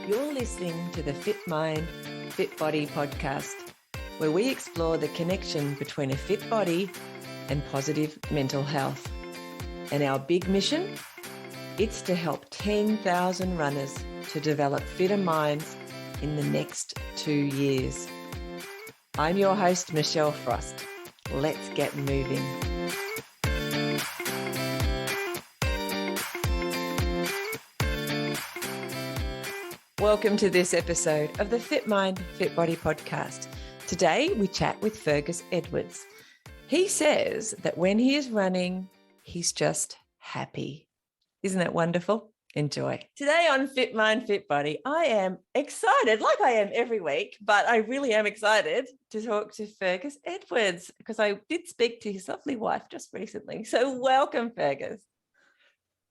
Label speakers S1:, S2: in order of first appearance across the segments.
S1: You're listening to the Fit Mind, Fit Body podcast, where we explore the connection between a fit body and positive mental health. And our big mission? It's to help 10,000 runners to develop fitter minds in the next 2 years. I'm your host, Michelle Frost. Let's get moving. Welcome to this episode of the Fit Mind, Fit Body podcast. Today, we chat with Fergus Edwards. He says that when he is running, he's just happy. Isn't that wonderful? Enjoy. Today on Fit Mind, Fit Body, I am excited, like I am every week, but I really am excited to talk to Fergus Edwards because I did speak to his lovely wife just recently. So welcome, Fergus.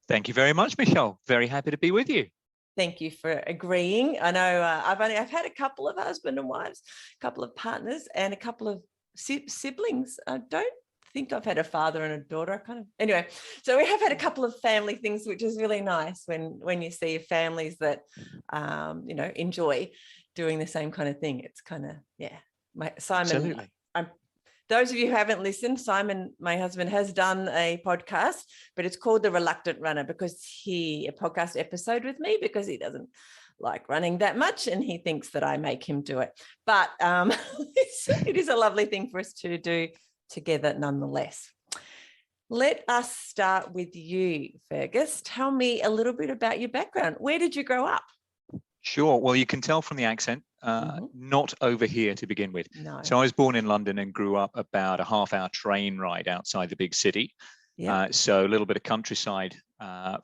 S2: Thank you very much, Michelle. Very happy to be with you.
S1: Thank you for agreeing. I know I've had a couple of husband and wives, a couple of partners, and a couple of siblings. I don't think I've had a father and a daughter. Anyway. So we have had a couple of family things, which is really nice when you see families that enjoy doing the same kind of thing. It's kind of Simon.
S2: Absolutely.
S1: Those of you who haven't listened, Simon, my husband, has done a podcast, but it's called The Reluctant Runner because a podcast episode with me because he doesn't like running that much and he thinks that I make him do it. But it is a lovely thing for us to do together nonetheless. Let us start with you, Fergus. Tell me a little bit about your background. Where did you grow up?
S2: Sure. Well, you can tell from the accent, not over here to begin with.
S1: No.
S2: So I was born in London and grew up about a half-hour train ride outside the big city.
S1: Yeah.
S2: So a little bit of countryside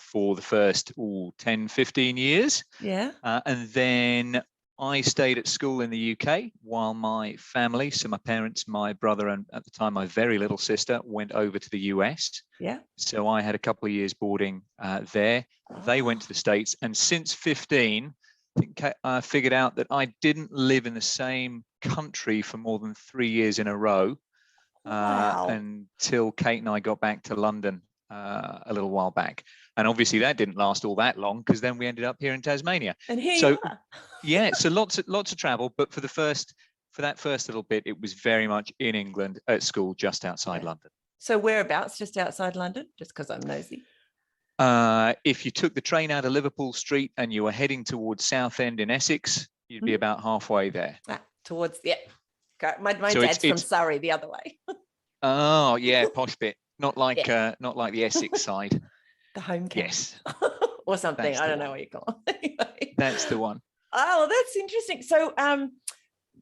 S2: for the first 10, 15 years.
S1: Yeah.
S2: And then I stayed at school in the UK while my family, so my parents, my brother, and at the time my very little sister went over to the US.
S1: Yeah.
S2: So I had a couple of years boarding there. They went to the States. And since 15, I figured out that I didn't live in the same country for more than 3 years in a row until Kate and I got back to London a little while back. And obviously that didn't last all that long because then we ended up here in Tasmania.
S1: And here you are.
S2: Yeah, so lots of travel. But for that first little bit, it was very much in England at school just outside London.
S1: So whereabouts? Just outside London? Just because I'm nosy.
S2: If you took the train out of Liverpool Street and you were heading towards Southend in Essex, you'd be about halfway there.
S1: My dad's from Surrey, the other way.
S2: Oh yeah, posh bit. Not like the Essex side.
S1: The home camp.
S2: Yes.
S1: Or something. I don't know what you call it. Anyway.
S2: That's the one.
S1: Oh, that's interesting. So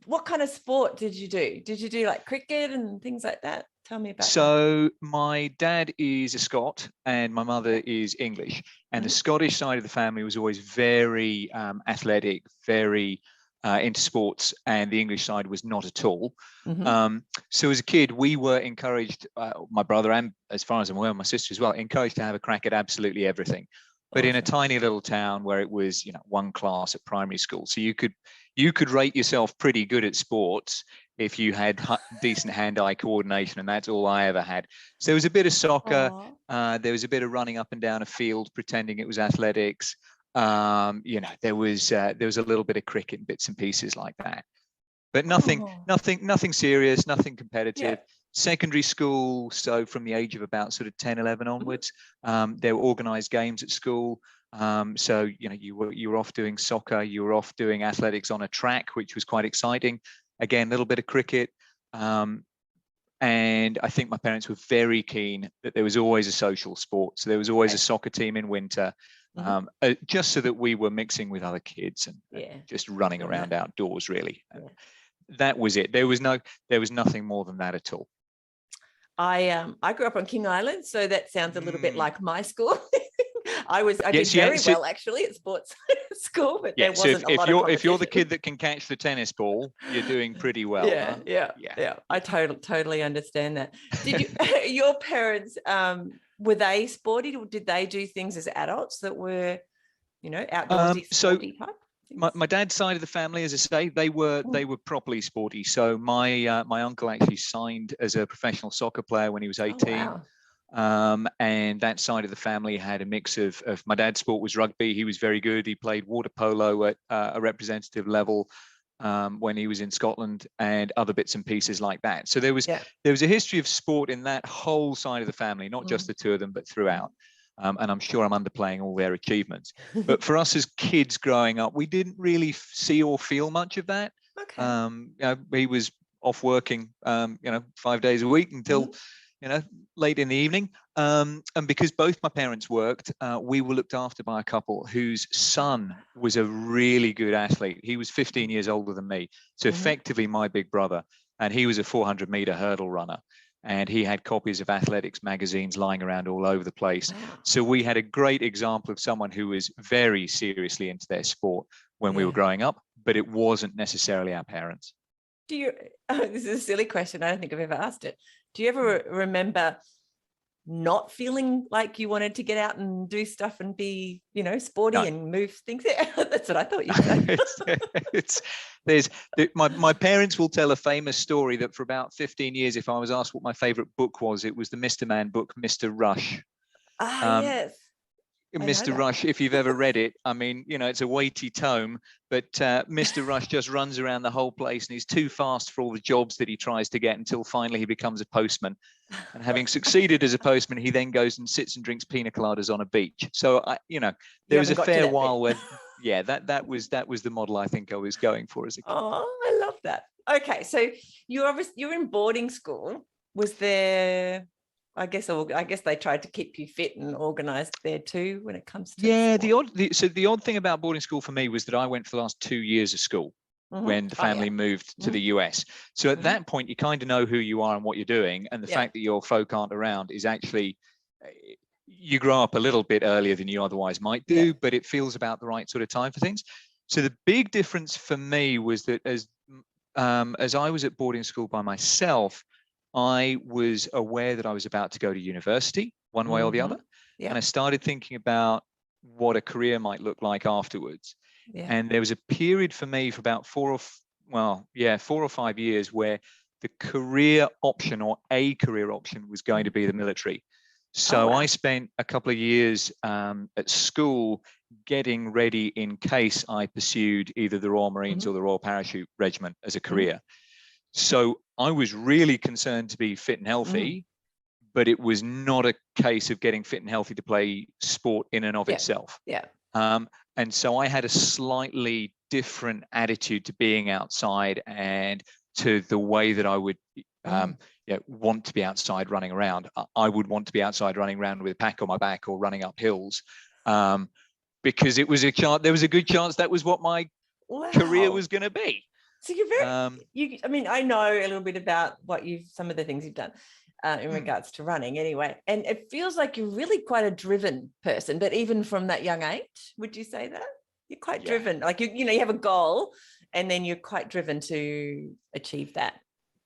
S1: what kind of sport did you do? Did you do like cricket and things like that? Tell me about that.
S2: So my dad is a Scot and my mother is English. And the Scottish side of the family was always very athletic, very into sports, and the English side was not at all. So as a kid, we were encouraged, my brother and as far as I'm aware, my sister as well, encouraged to have a crack at absolutely everything. But in a tiny little town where it was, one class at primary school. So you could rate yourself pretty good at sports if you had decent hand-eye coordination, and that's all I ever had. So there was a bit of soccer, there was a bit of running up and down a field, pretending it was athletics. There was a little bit of cricket and bits and pieces like that, but nothing serious, nothing competitive.
S1: Yeah.
S2: Secondary school, so from the age of about sort of 10, 11 onwards, there were organized games at school. So you were off doing soccer, you were off doing athletics on a track, which was quite exciting. Again, a little bit of cricket. And I think my parents were very keen that there was always a social sport. So there was always a soccer team in winter, just so that we were mixing with other kids and just running around outdoors, really. And that was it. There was nothing more than that at all.
S1: I grew up on King Island, so that sounds a little bit like my school. I did very well actually at sports school, but there wasn't a lot of
S2: if you're the kid that can catch the tennis ball, you're doing pretty well.
S1: Yeah. I totally understand that. Did you your parents were they sporty, or did they do things as adults that were, outdoorsy, sporty type?
S2: My dad's side of the family, as I say, they were properly sporty. So my uncle actually signed as a professional soccer player when he was 18.
S1: Oh, wow.
S2: And that side of the family had a mix of my dad's sport was rugby. He was very good. He played water polo at a representative level when he was in Scotland, and other bits and pieces like that. So there was a history of sport in that whole side of the family, not just the two of them, but throughout. And I'm sure I'm underplaying all their achievements. But for us as kids growing up, we didn't really see or feel much of that. Okay. He was off working, 5 days a week until, late in the evening. And because both my parents worked, we were looked after by a couple whose son was a really good athlete. He was 15 years older than me. So effectively my big brother, and he was a 400-meter hurdle runner. And he had copies of athletics magazines lying around all over the place. Wow. So we had a great example of someone who was very seriously into their sport when we were growing up, but it wasn't necessarily our parents.
S1: This is a silly question. I don't think I've ever asked it. Do you ever remember not feeling like you wanted to get out and do stuff and be, sporty and move things? That's what I thought you'd say.
S2: My parents will tell a famous story that for about 15 years, if I was asked what my favorite book was, it was the Mr. Man book, Mr. Rush.
S1: Yes.
S2: Mr. Rush, if you've ever read it, I mean, it's a weighty tome, but Mr. Rush just runs around the whole place and he's too fast for all the jobs that he tries to get until finally he becomes a postman. And having succeeded as a postman, he then goes and sits and drinks pina coladas on a beach. So, there was a fair while where, that was the model I think I was going for as a kid.
S1: Oh, I love that. Okay, so you're in boarding school. Was there... I guess they tried to keep you fit and organised there too when it comes to
S2: the odd thing about boarding school for me was that I went for the last 2 years of school when the family moved to the US. So at that point, you kind of know who you are and what you're doing, and the fact that your folk aren't around is actually, you grow up a little bit earlier than you otherwise might do, but it feels about the right sort of time for things. So the big difference for me was that as I was at boarding school by myself, I was aware that I was about to go to university one way or the other. Yeah. And I started thinking about what a career might look like afterwards. Yeah. And there was a period for me for about 4 or 5 years where the career option or a career option was going to be the military. So I spent a couple of years at school getting ready in case I pursued either the Royal Marines or the Royal Parachute Regiment as a career. So I was really concerned to be fit and healthy, but it was not a case of getting fit and healthy to play sport in and of itself. Yeah. And so I had a slightly different attitude to being outside and to the way that I would want to be outside running around. I would want to be outside running around with a pack on my back or running up hills, because it was there was a good chance that was what my career was going to be.
S1: So you're very, I know a little bit about some of the things you've done in regards to running anyway. And it feels like you're really quite a driven person, but even from that young age, would you say that? You're quite driven, like, you have a goal and then you're quite driven to achieve that.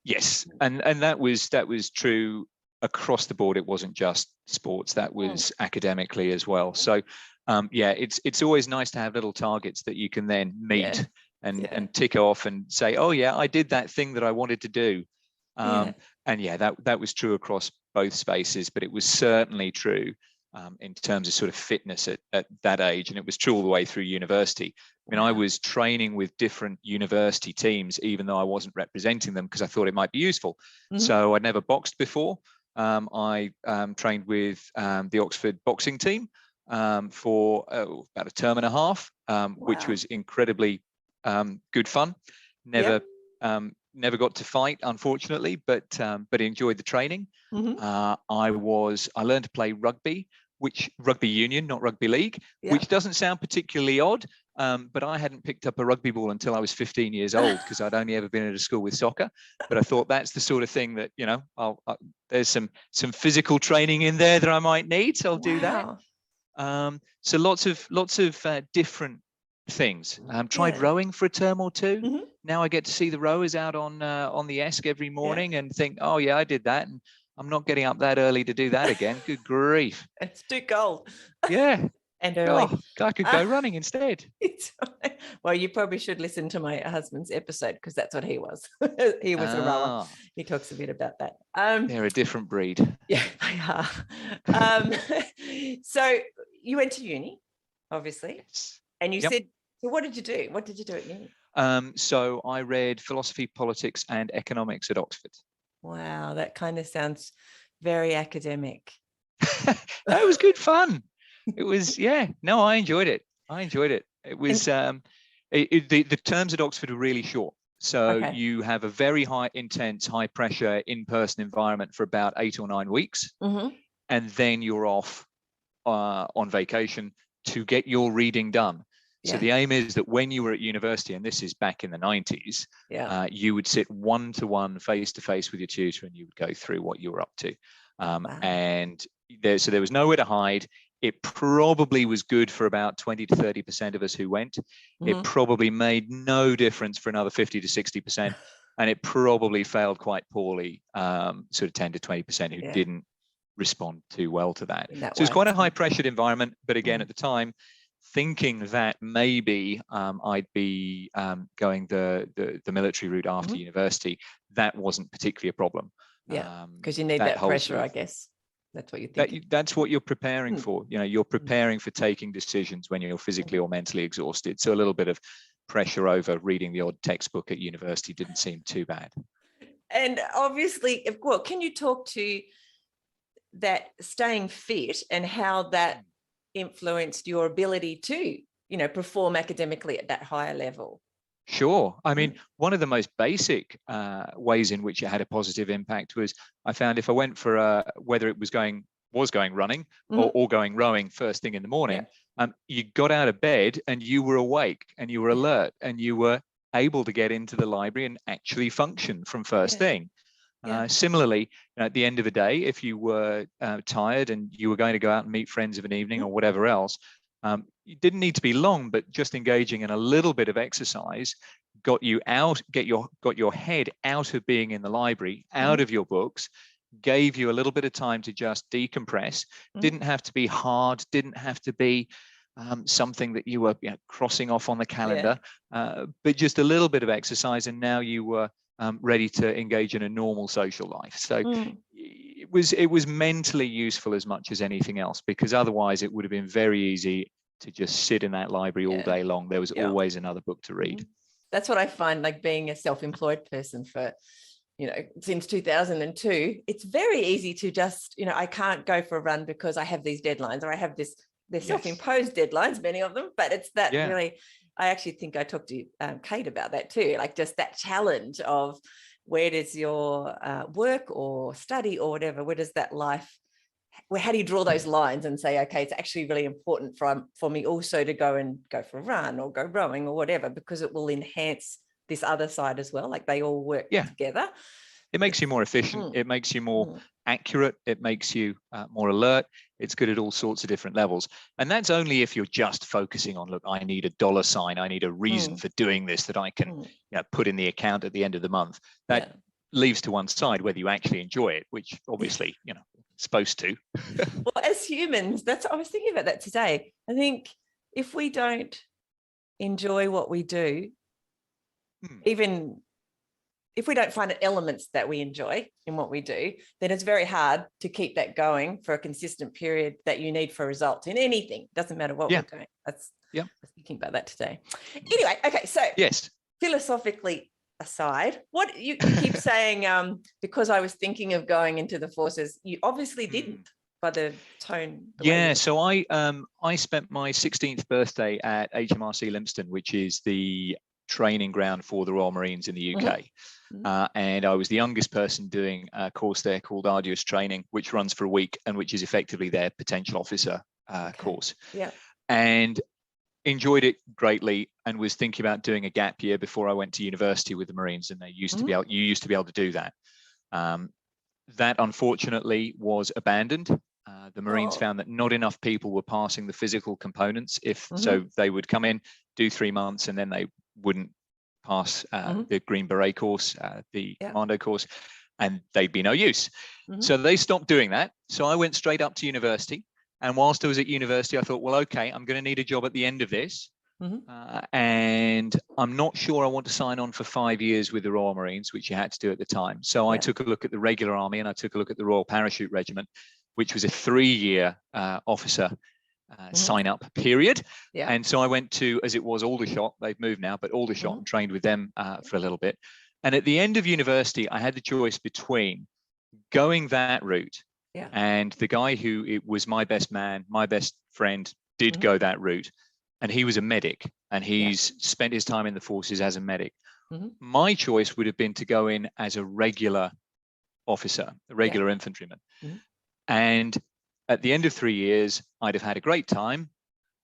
S2: Yes. And that was true across the board. It wasn't just sports, that was academically as well. So it's always nice to have little targets that you can then meet and tick off and say, oh yeah, I did that thing that I wanted to do. And that was true across both spaces, but it was certainly true in terms of sort of fitness at that age. And it was true all the way through university. I mean, I was training with different university teams, even though I wasn't representing them, because I thought it might be useful. So I'd never boxed before. I trained with the Oxford boxing team for about a term and a half, which was incredibly good fun. Never got to fight, unfortunately, but enjoyed the training. I learned to play rugby, which rugby union, not rugby league, which doesn't sound particularly odd, but I hadn't picked up a rugby ball until I was 15 years old, because I'd only ever been at a school with soccer. But I thought that's the sort of thing that, there's some physical training in there that I might need, so I'll do that. So lots of different things. Tried rowing for a term or two. Now I get to see the rowers out on the Esk every morning and think, oh yeah, I did that, and I'm not getting up that early to do that again. Good grief.
S1: It's too cold.
S2: Yeah.
S1: And they're like,
S2: I could go running instead.
S1: Well, you probably should listen to my husband's episode because that's what he was. He was a rower. He talks a bit about that.
S2: They're a different breed.
S1: Yeah, they are. So you went to uni, obviously,
S2: Yes.
S1: and you said, so what did you do? What did you do at uni?
S2: So I read philosophy, politics, and economics at Oxford.
S1: Wow, that kind of sounds very academic.
S2: That was good fun. It was, no, I enjoyed it. It was, the terms at Oxford were really short. So you have a very intense, high pressure in-person environment for about 8 or 9 weeks. And then you're off on vacation to get your reading done. So the aim is that when you were at university, and this is back in the 90s, you would sit one-to-one, face-to-face with your tutor, and you would go through what you were up to. And there was nowhere to hide. It probably was good for about 20 to 30% of us who went. It probably made no difference for another 50 to 60%. And it probably failed quite poorly, sort of 10 to 20% who didn't respond too well to that. So it's quite a high pressured environment. But again, at the time, thinking that maybe I'd be going the military route after university, that wasn't particularly a problem.
S1: Yeah, because you need that pressure, I guess. That's what you think.
S2: That's what you're preparing for. You're preparing for taking decisions when you're physically or mentally exhausted. So a little bit of pressure over reading the odd textbook at university didn't seem too bad. And
S1: obviously, well, can you talk to that staying fit and how that influenced your ability to, perform academically at that higher level?
S2: Sure. I mean, one of the most basic ways in which it had a positive impact was I found if I went for whether it was going running or going rowing first thing in the morning, you got out of bed and you were awake and you were alert and you were able to get into the library and actually function from first thing. Similarly, at the end of the day, if you were tired and you were going to go out and meet friends of an evening or whatever else, you didn't need to be long, but just engaging in a little bit of exercise got you out, got your head out of being in the library, out of your books, gave you a little bit of time to just decompress. Didn't have to be hard, didn't have to be something that you were crossing off on the calendar, but just a little bit of exercise, and now you were ready to engage in a normal social life. So it was mentally useful as much as anything else, because otherwise it would have been very easy to just sit in that library all day long. There was always another book to read.
S1: That's what I find, like being a self-employed person for, since 2002, it's very easy to just, I can't go for a run because I have these deadlines, or I have they're self-imposed deadlines, many of them, but it's that really, I actually think I talked to Kate about that too, like just that challenge of where does your work or study or whatever, where does that life, how do you draw those lines and say, okay, it's actually really important for me also to go for a run or go rowing or whatever, because it will enhance this other side as well. Like they all work together.
S2: It makes you more efficient. It makes you more accurate. It makes you more alert. It's good at all sorts of different levels. And that's only if you're just focusing on, look, I need a dollar sign. I need a reason for doing this that I can put in the account at the end of the month. That leaves to one side whether you actually enjoy it, which obviously, supposed to.
S1: Well, as humans, I was thinking about that today. I think if we don't enjoy what we do, even if we don't find elements that we enjoy in what we do, then it's very hard to keep that going for a consistent period that you need for results in anything. Doesn't matter what we're doing. I was thinking about that today. Anyway, okay, so philosophically aside, what you keep saying, because I was thinking of going into the forces, you obviously didn't by the tone.
S2: So I spent my 16th birthday at HMRC Lympstone, which is the training ground for the Royal Marines in the UK. And I was the youngest person doing a course there called Arduous Training, which runs for a week and which is effectively their potential officer course. And enjoyed it greatly, and was thinking about doing a gap year before I went to university with the Marines, and you used to be able to do that. That unfortunately was abandoned. The Marines found that not enough people were passing the physical components. So they would come in, do 3 months, and then they wouldn't pass the Green Beret course, the commando course, and they'd be no use. So they stopped doing that. So I went straight up to university, And whilst I was at university, I thought, well, okay, I'm going to need a job at the end of this. And I'm not sure I want to sign on for 5 years with the Royal Marines, which you had to do at the time. So I took a look at the regular army, and I took a look at the Royal Parachute Regiment, which was a 3-year officer sign up period. And so I went to, as it was, Aldershot. They've moved now, but Aldershot, and trained with them for a little bit. And at the end of university, I had the choice between going that route, and the guy who it was my best man, my best friend, did go that route. And he was a medic, and he's spent his time in the forces as a medic. My choice would have been to go in as a regular officer, a regular infantryman. And at the end of 3 years, I'd have had a great time,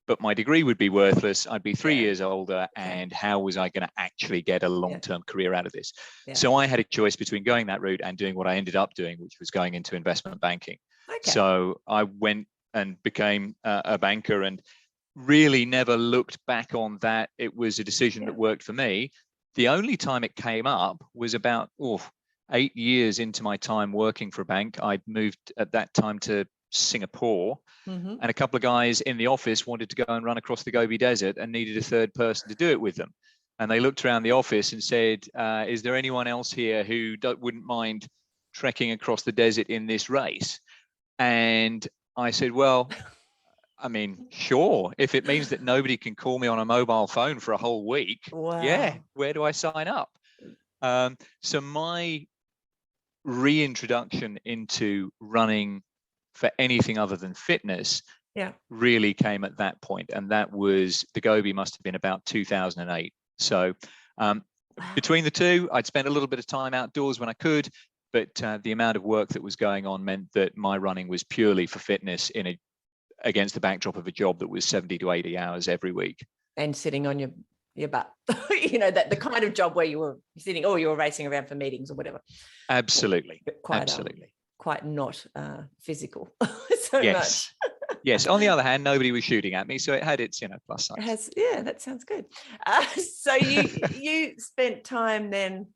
S2: but my degree would be worthless. I'd be 3 years older, and how was I going to actually get a long-term career out of this? So I had a choice between going that route and doing what I ended up doing, which was going into investment banking. So I went and became a banker, and really never looked back on that. It was a decision that worked for me. The only time it came up was about 8 years into my time working for a bank. I'd moved at that time to Singapore, and a couple of guys in the office wanted to go and run across the Gobi Desert and needed a third person to do it with them. And they looked around the office and said, is there anyone else here who wouldn't mind trekking across the desert in this race? And I said, well, I mean, sure, if it means that nobody can call me on a mobile phone for a whole week, where do I sign up? So my reintroduction into running for anything other than fitness really came at that point. And that was, the Gobi must have been about 2008. So between the two, I'd spent a little bit of time outdoors when I could, but the amount of work that was going on meant that my running was purely for fitness against the backdrop of a job that was 70 to 80 hours every week.
S1: And sitting on your butt, that the kind of job where you were sitting, or you were racing around for meetings or whatever.
S2: Absolutely.
S1: Quite not physical
S2: much. Yes. On the other hand, nobody was shooting at me, so it had its plus sides.
S1: That sounds good. So you spent time then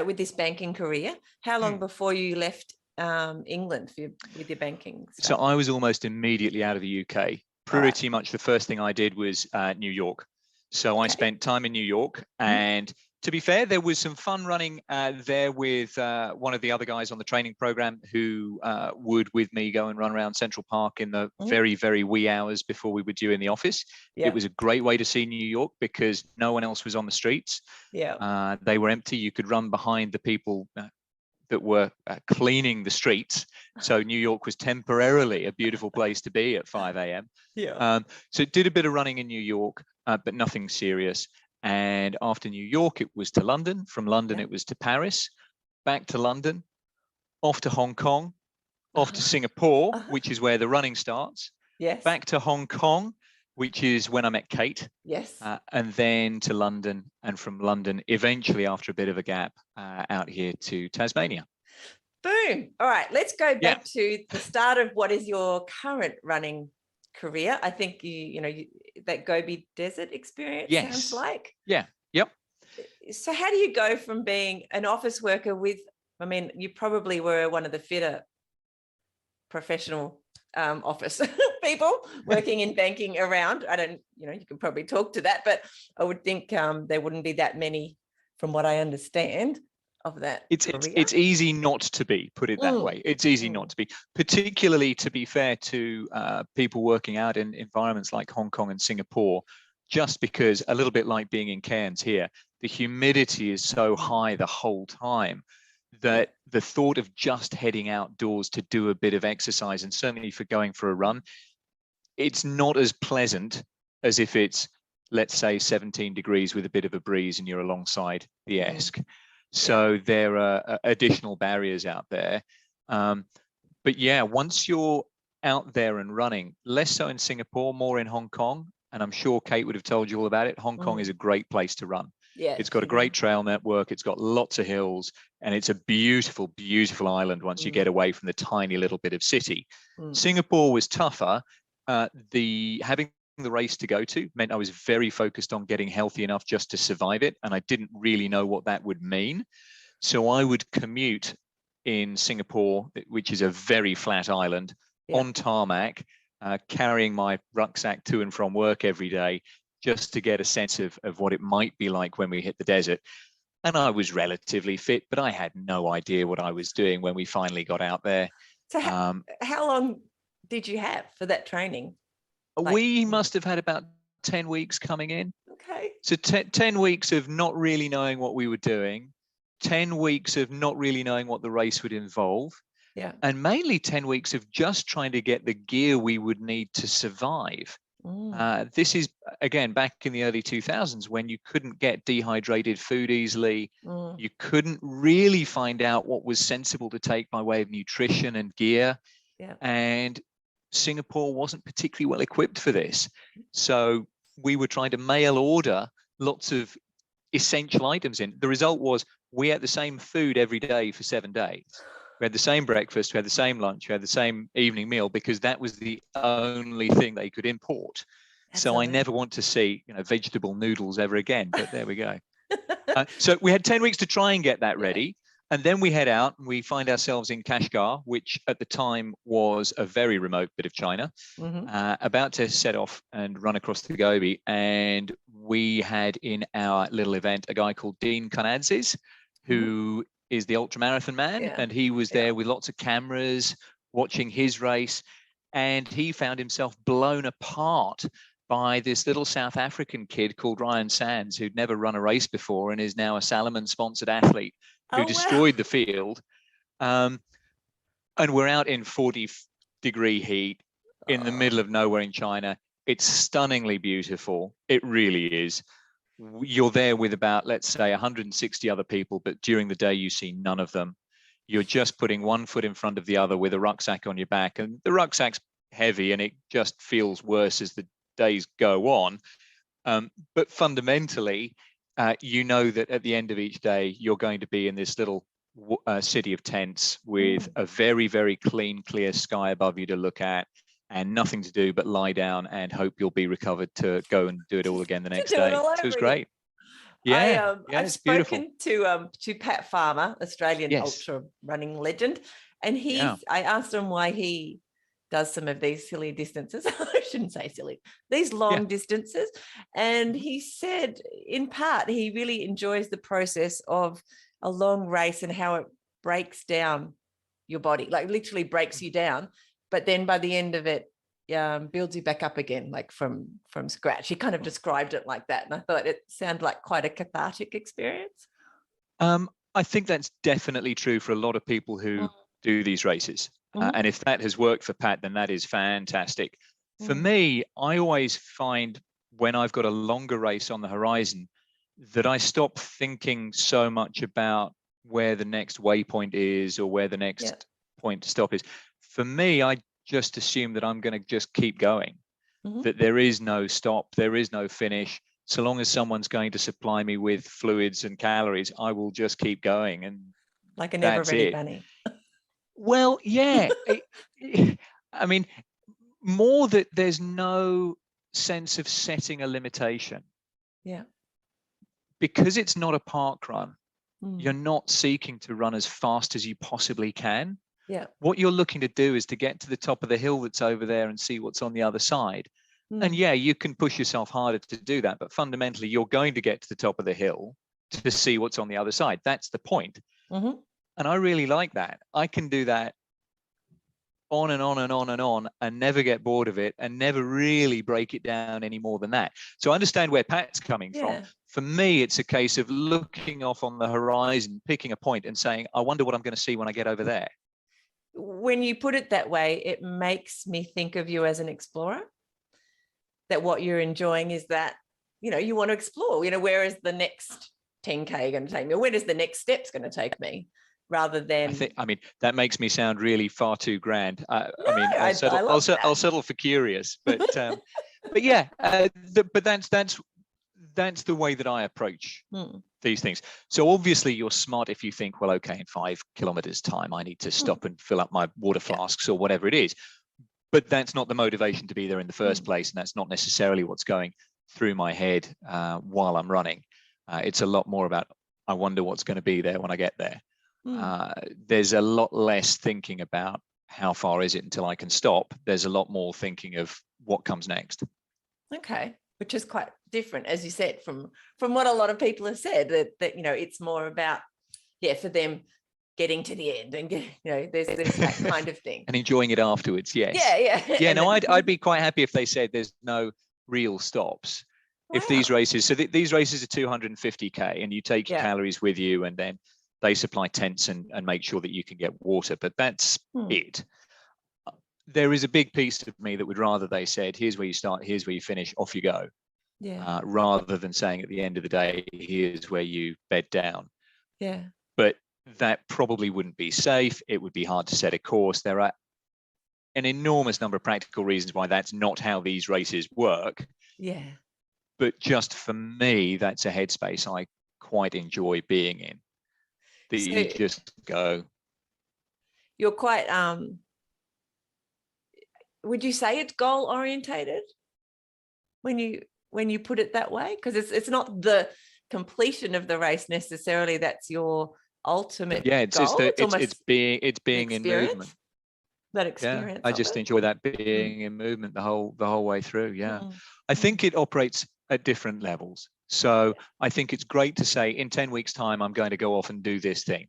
S1: with this banking career. How long before you left England with your banking stuff?
S2: So I was almost immediately out of the UK. Pretty much the first thing I did was New York. So I spent time in New York, and to be fair, there was some fun running there with one of the other guys on the training program who would with me go and run around Central Park in the very, very wee hours before we were due in the office. It was a great way to see New York because no one else was on the streets. They were empty. You could run behind the people that were cleaning the streets. So New York was temporarily a beautiful place to be at 5 a.m. So did a bit of running in New York, but nothing serious. And after New York, it was to London. From London, it was to Paris, back to London, off to Hong Kong, off to Singapore, which is where the running starts. Back to Hong Kong, which is when I met Kate. And then to London, and from London, eventually after a bit of a gap, out here to Tasmania.
S1: Boom. All right, let's go back to the start of what is your current running career. I think that Gobi Desert experience sounds like. So how do you go from being an office worker with, you probably were one of the fitter professional office people working in banking around. I don't, you can probably talk to that, but I would think there wouldn't be that many, from what I understand, of that.
S2: It's easy not to be, put it that way. It's easy not to be, particularly, to be fair to people working out in environments like Hong Kong and Singapore, just because, a little bit like being in Cairns here, the humidity is so high the whole time that the thought of just heading outdoors to do a bit of exercise, and certainly for going for a run, it's not as pleasant as if it's, let's say, 17 degrees with a bit of a breeze and you're alongside the Esk. So there are additional barriers out there. But yeah, once you're out there and running, less so in Singapore, more in Hong Kong, and I'm sure Kate would have told you all about it, Hong Kong is a great place to run. It's got a great trail network, it's got lots of hills, and it's a beautiful, beautiful island once you get away from the tiny little bit of city. Singapore was tougher. Having the race to go to meant I was very focused on getting healthy enough just to survive it, and I didn't really know what that would mean. So I would commute in Singapore, which is a very flat island, on tarmac, carrying my rucksack to and from work every day just to get a sense of what it might be like when we hit the desert. And I was relatively fit, but I had no idea what I was doing when we finally got out there.
S1: So how long did you have for that training?
S2: We must have had about 10 weeks coming in.
S1: Okay.
S2: So 10 weeks of not really knowing what we were doing, 10 weeks of not really knowing what the race would involve.
S1: Yeah.
S2: And mainly 10 weeks of just trying to get the gear we would need to survive. This is, again, back in the early 2000s when you couldn't get dehydrated food easily. You couldn't really find out what was sensible to take by way of nutrition and gear.
S1: Yeah.
S2: And Singapore wasn't particularly well equipped for this. So we were trying to mail order lots of essential items in. The result was we ate the same food every day for 7 days. We had the same breakfast, we had the same lunch, we had the same evening meal because that was the only thing they could import. So I never want to see, vegetable noodles ever again, but there we go. So we had 10 weeks to try and get that ready. And then we head out and we find ourselves in Kashgar, which at the time was a very remote bit of China, about to set off and run across the Gobi. And we had in our little event a guy called Dean Konadzis, who is the ultramarathon man. And he was there with lots of cameras watching his race. And he found himself blown apart by this little South African kid called Ryan Sands, who'd never run a race before and is now a Salomon-sponsored athlete who destroyed the field. And we're out in 40-degree heat in the middle of nowhere in China. It's stunningly beautiful. It really is. You're there with about, let's say, 160 other people, but during the day you see none of them. You're just putting one foot in front of the other with a rucksack on your back, and the rucksack's heavy and it just feels worse as the days go on. But fundamentally, you know that at the end of each day, you're going to be in this little city of tents with a very, very clean, clear sky above you to look at and nothing to do but lie down and hope you'll be recovered to go and do it all again the next day. So it was great. Yeah,
S1: I've spoken to Pat Farmer, Australian ultra running legend, and I asked him why he does some of these silly distances. I shouldn't say silly, these long distances. And he said, in part, he really enjoys the process of a long race and how it breaks down your body, like literally breaks you down. But then by the end of it, builds you back up again, like from scratch. He kind of described it like that. And I thought it sounded like quite a cathartic experience.
S2: I think that's definitely true for a lot of people who do these races. And if that has worked for Pat, then that is fantastic. For me, I always find when I've got a longer race on the horizon that I stop thinking so much about where the next waypoint is or where the next point to stop is. For me, I just assume that I'm going to just keep going, that there is no stop, there is no finish. So long as someone's going to supply me with fluids and calories, I will just keep going. And
S1: like a never-ready bunny.
S2: Well, yeah. I mean, more that there's no sense of setting a limitation.
S1: Yeah.
S2: Because it's not a park run, you're not seeking to run as fast as you possibly can.
S1: Yeah.
S2: What you're looking to do is to get to the top of the hill that's over there and see what's on the other side. And yeah, you can push yourself harder to do that, but fundamentally you're going to get to the top of the hill to see what's on the other side. That's the point. And I really like that. I can do that on and on and on and on and never get bored of it and never really break it down any more than that. So I understand where Pat's coming from. For me, it's a case of looking off on the horizon, picking a point and saying, I wonder what I'm going to see when I get over there.
S1: When you put it that way, it makes me think of you as an explorer, that what you're enjoying is that, you want to explore, where is the next 10K going to take me? Or where is the next steps going to take me? Rather than,
S2: I mean, that makes me sound really far too grand. I'll settle for curious, but yeah, but that's the way that I approach these things. So obviously you're smart if you think, well, okay, in 5 kilometers time, I need to stop and fill up my water flasks or whatever it is. But that's not the motivation to be there in the first place. And that's not necessarily what's going through my head while I'm running. It's a lot more about, I wonder what's going to be there when I get there. There's a lot less thinking about how far is it until I can stop? There's a lot more thinking of what comes next.
S1: Okay, which is quite different, as you said, from what a lot of people have said, that it's more about, for them getting to the end and there's that kind of thing
S2: and enjoying it afterwards. Yes.
S1: Yeah.
S2: No, I'd be quite happy if they said there's no real stops.
S1: Wow.
S2: If these races, these races are 250k, and you take your calories with you, and then they supply tents and make sure that you can get water, but that's it. There is a big piece of me that would rather they said, here's where you start, here's where you finish, off you go. Rather than saying at the end of the day, here's where you bed down.
S1: Yeah.
S2: But that probably wouldn't be safe. It would be hard to set a course. There are an enormous number of practical reasons why that's not how these races work.
S1: Yeah.
S2: But just for me, that's a headspace I quite enjoy being in. That you just go.
S1: You're quite, would you say it's goal orientated when you put it that way? Because it's not the completion of the race necessarily that's your ultimate goal.
S2: It's being in movement.
S1: That experience.
S2: I just enjoy that being in movement the whole way through. I think it operates at different levels. So I think it's great to say, in 10 weeks time, I'm going to go off and do this thing.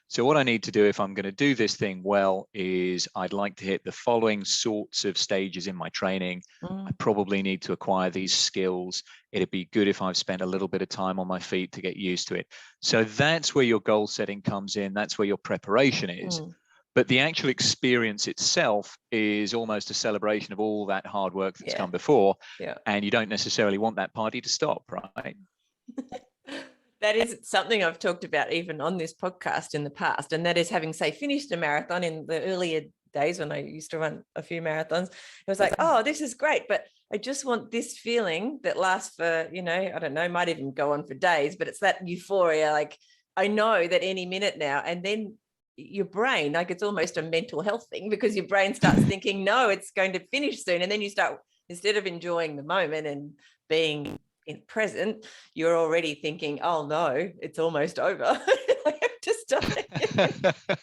S2: So what I need to do if I'm going to do this thing well is I'd like to hit the following sorts of stages in my training. I probably need to acquire these skills. It'd be good if I've spent a little bit of time on my feet to get used to it. So that's where your goal setting comes in. That's where your preparation is. But the actual experience itself is almost a celebration of all that hard work that's come before. And you don't necessarily want that party to stop, right?
S1: That is something I've talked about even on this podcast in the past. And that is having, say, finished a marathon in the earlier days when I used to run a few marathons. It was like, oh, this is great, but I just want this feeling that lasts for, I don't know, might even go on for days, but it's that euphoria. Like, I know that any minute now, and then your brain, like, it's almost a mental health thing, because your brain starts thinking, no, it's going to finish soon. And then you start, instead of enjoying the moment and being in present, you're already thinking, oh no, it's almost over. I have to stop.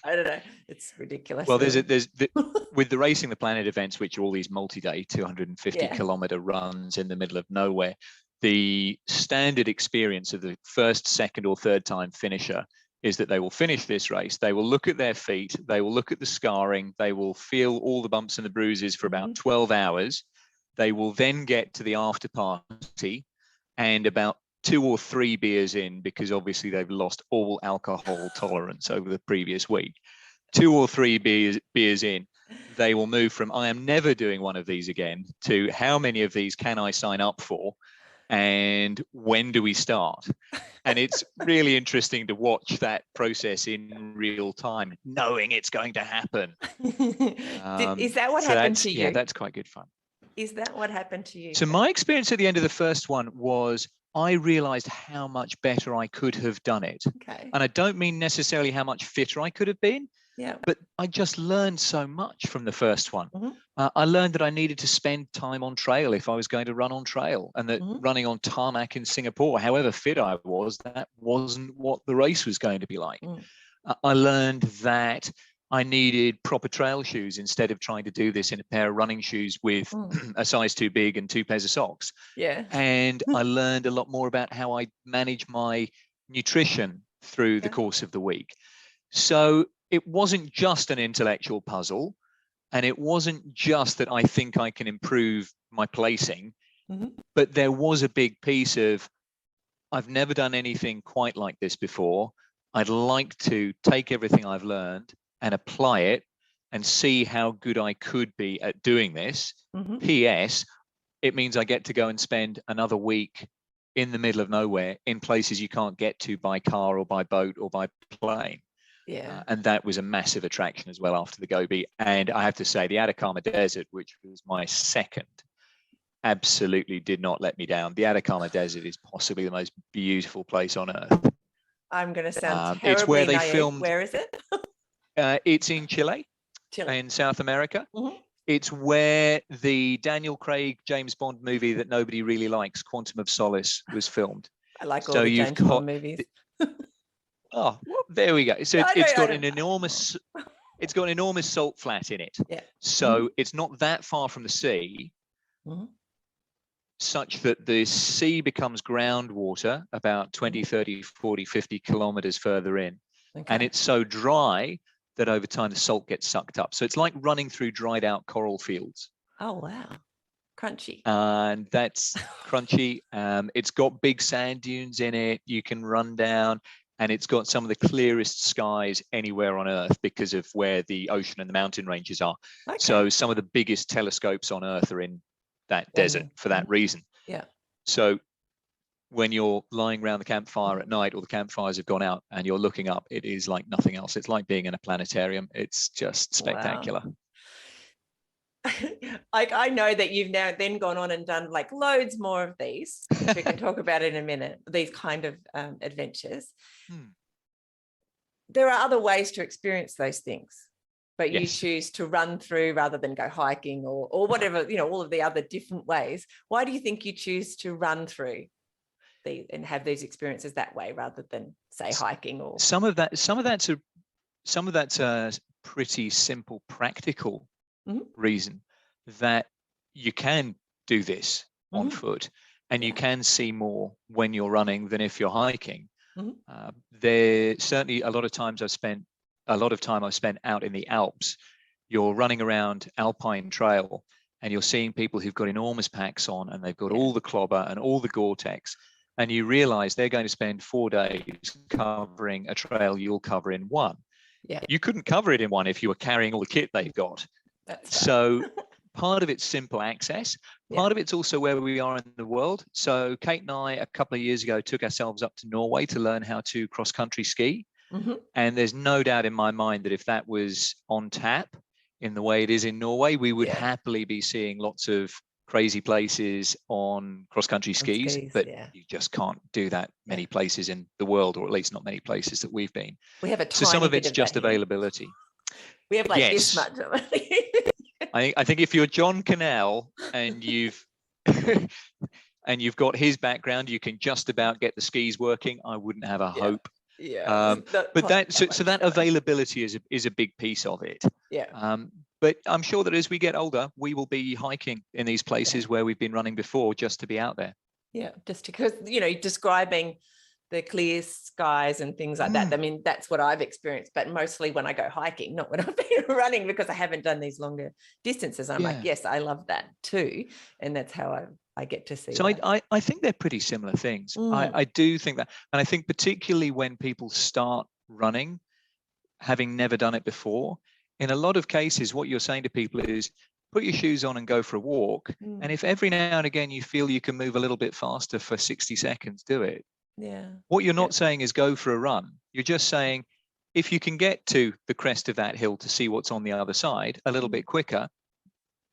S1: I don't know. It's ridiculous.
S2: Well, with the Racing the Planet events, which are all these multi-day 250 kilometer runs in the middle of nowhere, the standard experience of the first, second or third time finisher is that they will finish this race. They will look at their feet. They will look at the scarring. They will feel all the bumps and the bruises for about 12 hours. They will then get to the after party, and about 2 or 3 beers in, because obviously they've lost all alcohol tolerance over the previous week. 2 or 3 beers in, they will move from, I am never doing one of these again, to how many of these can I sign up for? And when do we start? And it's really interesting to watch that process in real time, knowing it's going to happen.
S1: Is that what happened to you?
S2: Yeah, that's quite good fun.
S1: Is that what happened to you?
S2: So my experience at the end of the first one was I realized how much better I could have done it.
S1: Okay.
S2: And I don't mean necessarily how much fitter I could have been.
S1: Yeah.
S2: But I just learned so much from the first one. I learned that I needed to spend time on trail if I was going to run on trail, and that running on tarmac in Singapore, however fit I was, that wasn't what the race was going to be like. I learned that I needed proper trail shoes instead of trying to do this in a pair of running shoes with a size too big and 2 pairs of socks.
S1: Yeah.
S2: And I learned a lot more about how I manage my nutrition through the course of the week. So it wasn't just an intellectual puzzle, and it wasn't just that I think I can improve my placing, but there was a big piece of, I've never done anything quite like this before. I'd like to take everything I've learned and apply it and see how good I could be at doing this. P.S. It means I get to go and spend another week in the middle of nowhere in places you can't get to by car or by boat or by plane.
S1: Yeah.
S2: And that was a massive attraction as well after the Gobi. And I have to say, the Atacama Desert, which was my second, absolutely did not let me down. The Atacama Desert is possibly the most beautiful place on earth.
S1: I'm going to sound terribly
S2: it's where they
S1: naive.
S2: filmed.
S1: Where is it?
S2: It's in Chile, in South America. It's where the Daniel Craig James Bond movie that nobody really likes, Quantum of Solace, was filmed.
S1: I like all the James Bond movies.
S2: Oh, well, there we go. So it's got an enormous it's got an enormous salt flat in it.
S1: Yeah.
S2: So it's not that far from the sea, such that the sea becomes groundwater about 20, 30, 40, 50 kilometers further in.
S1: Okay.
S2: And it's so dry that over time the salt gets sucked up. So it's like running through dried out coral fields.
S1: Oh, wow. Crunchy.
S2: And that's crunchy. It's got big sand dunes in it. You can run down, and it's got some of the clearest skies anywhere on Earth because of where the ocean and the mountain ranges are.
S1: Okay.
S2: So some of the biggest telescopes on Earth are in that desert for that reason.
S1: Yeah.
S2: So when you're lying around the campfire at night, or the campfires have gone out, and you're looking up, it is like nothing else. It's like being in a planetarium. It's just spectacular.
S1: Wow. I know that you've now then gone on and done like loads more of these, which we can talk about in a minute, these kind of adventures. There are other ways to experience those things, but you choose to run through rather than go hiking or whatever, all of the other different ways. Why do you think you choose to run through and have these experiences that way rather than say hiking? Or
S2: some of that's a pretty simple, practical reason that you can do this on foot, and you can see more when you're running than if you're hiking. There certainly a lot of time I've spent out in the Alps. You're running around Alpine Trail, and you're seeing people who've got enormous packs on, and they've got all the clobber and all the Gore-Tex, and you realize they're going to spend 4 days covering a trail you'll cover in one. Yeah, you couldn't cover it in one if you were carrying all the kit they've got. So part of it's simple access. Part of it's also where we are in the world. So Kate and I, a couple of years ago, took ourselves up to Norway to learn how to cross-country ski. And there's no doubt in my mind that if that was on tap in the way it is in Norway, we would happily be seeing lots of crazy places on cross-country skis, but you just can't do that many places in the world, or at least not many places that we've been.
S1: We have a tiny
S2: so some of it's
S1: of
S2: just availability.
S1: We have like this much of it.
S2: I think if you're John Cannell and you've and you've got his background, you can just about get the skis working. I wouldn't have a hope. But that availability is a big piece of it. But I'm sure that as we get older, we will be hiking in these places where we've been running before, just to be out there.
S1: Just because describing the clear skies and things like that. I mean, that's what I've experienced, but mostly when I go hiking, not when I've been running, because I haven't done these longer distances. I'm like, yes, I love that too. And that's how I get to see.
S2: So I think they're pretty similar things. I do think that. And I think particularly when people start running, having never done it before, in a lot of cases, what you're saying to people is, put your shoes on and go for a walk. And if every now and again you feel you can move a little bit faster for 60 seconds, do it. What you're not saying is go for a run. You're just saying, if you can get to the crest of that hill to see what's on the other side a little bit quicker,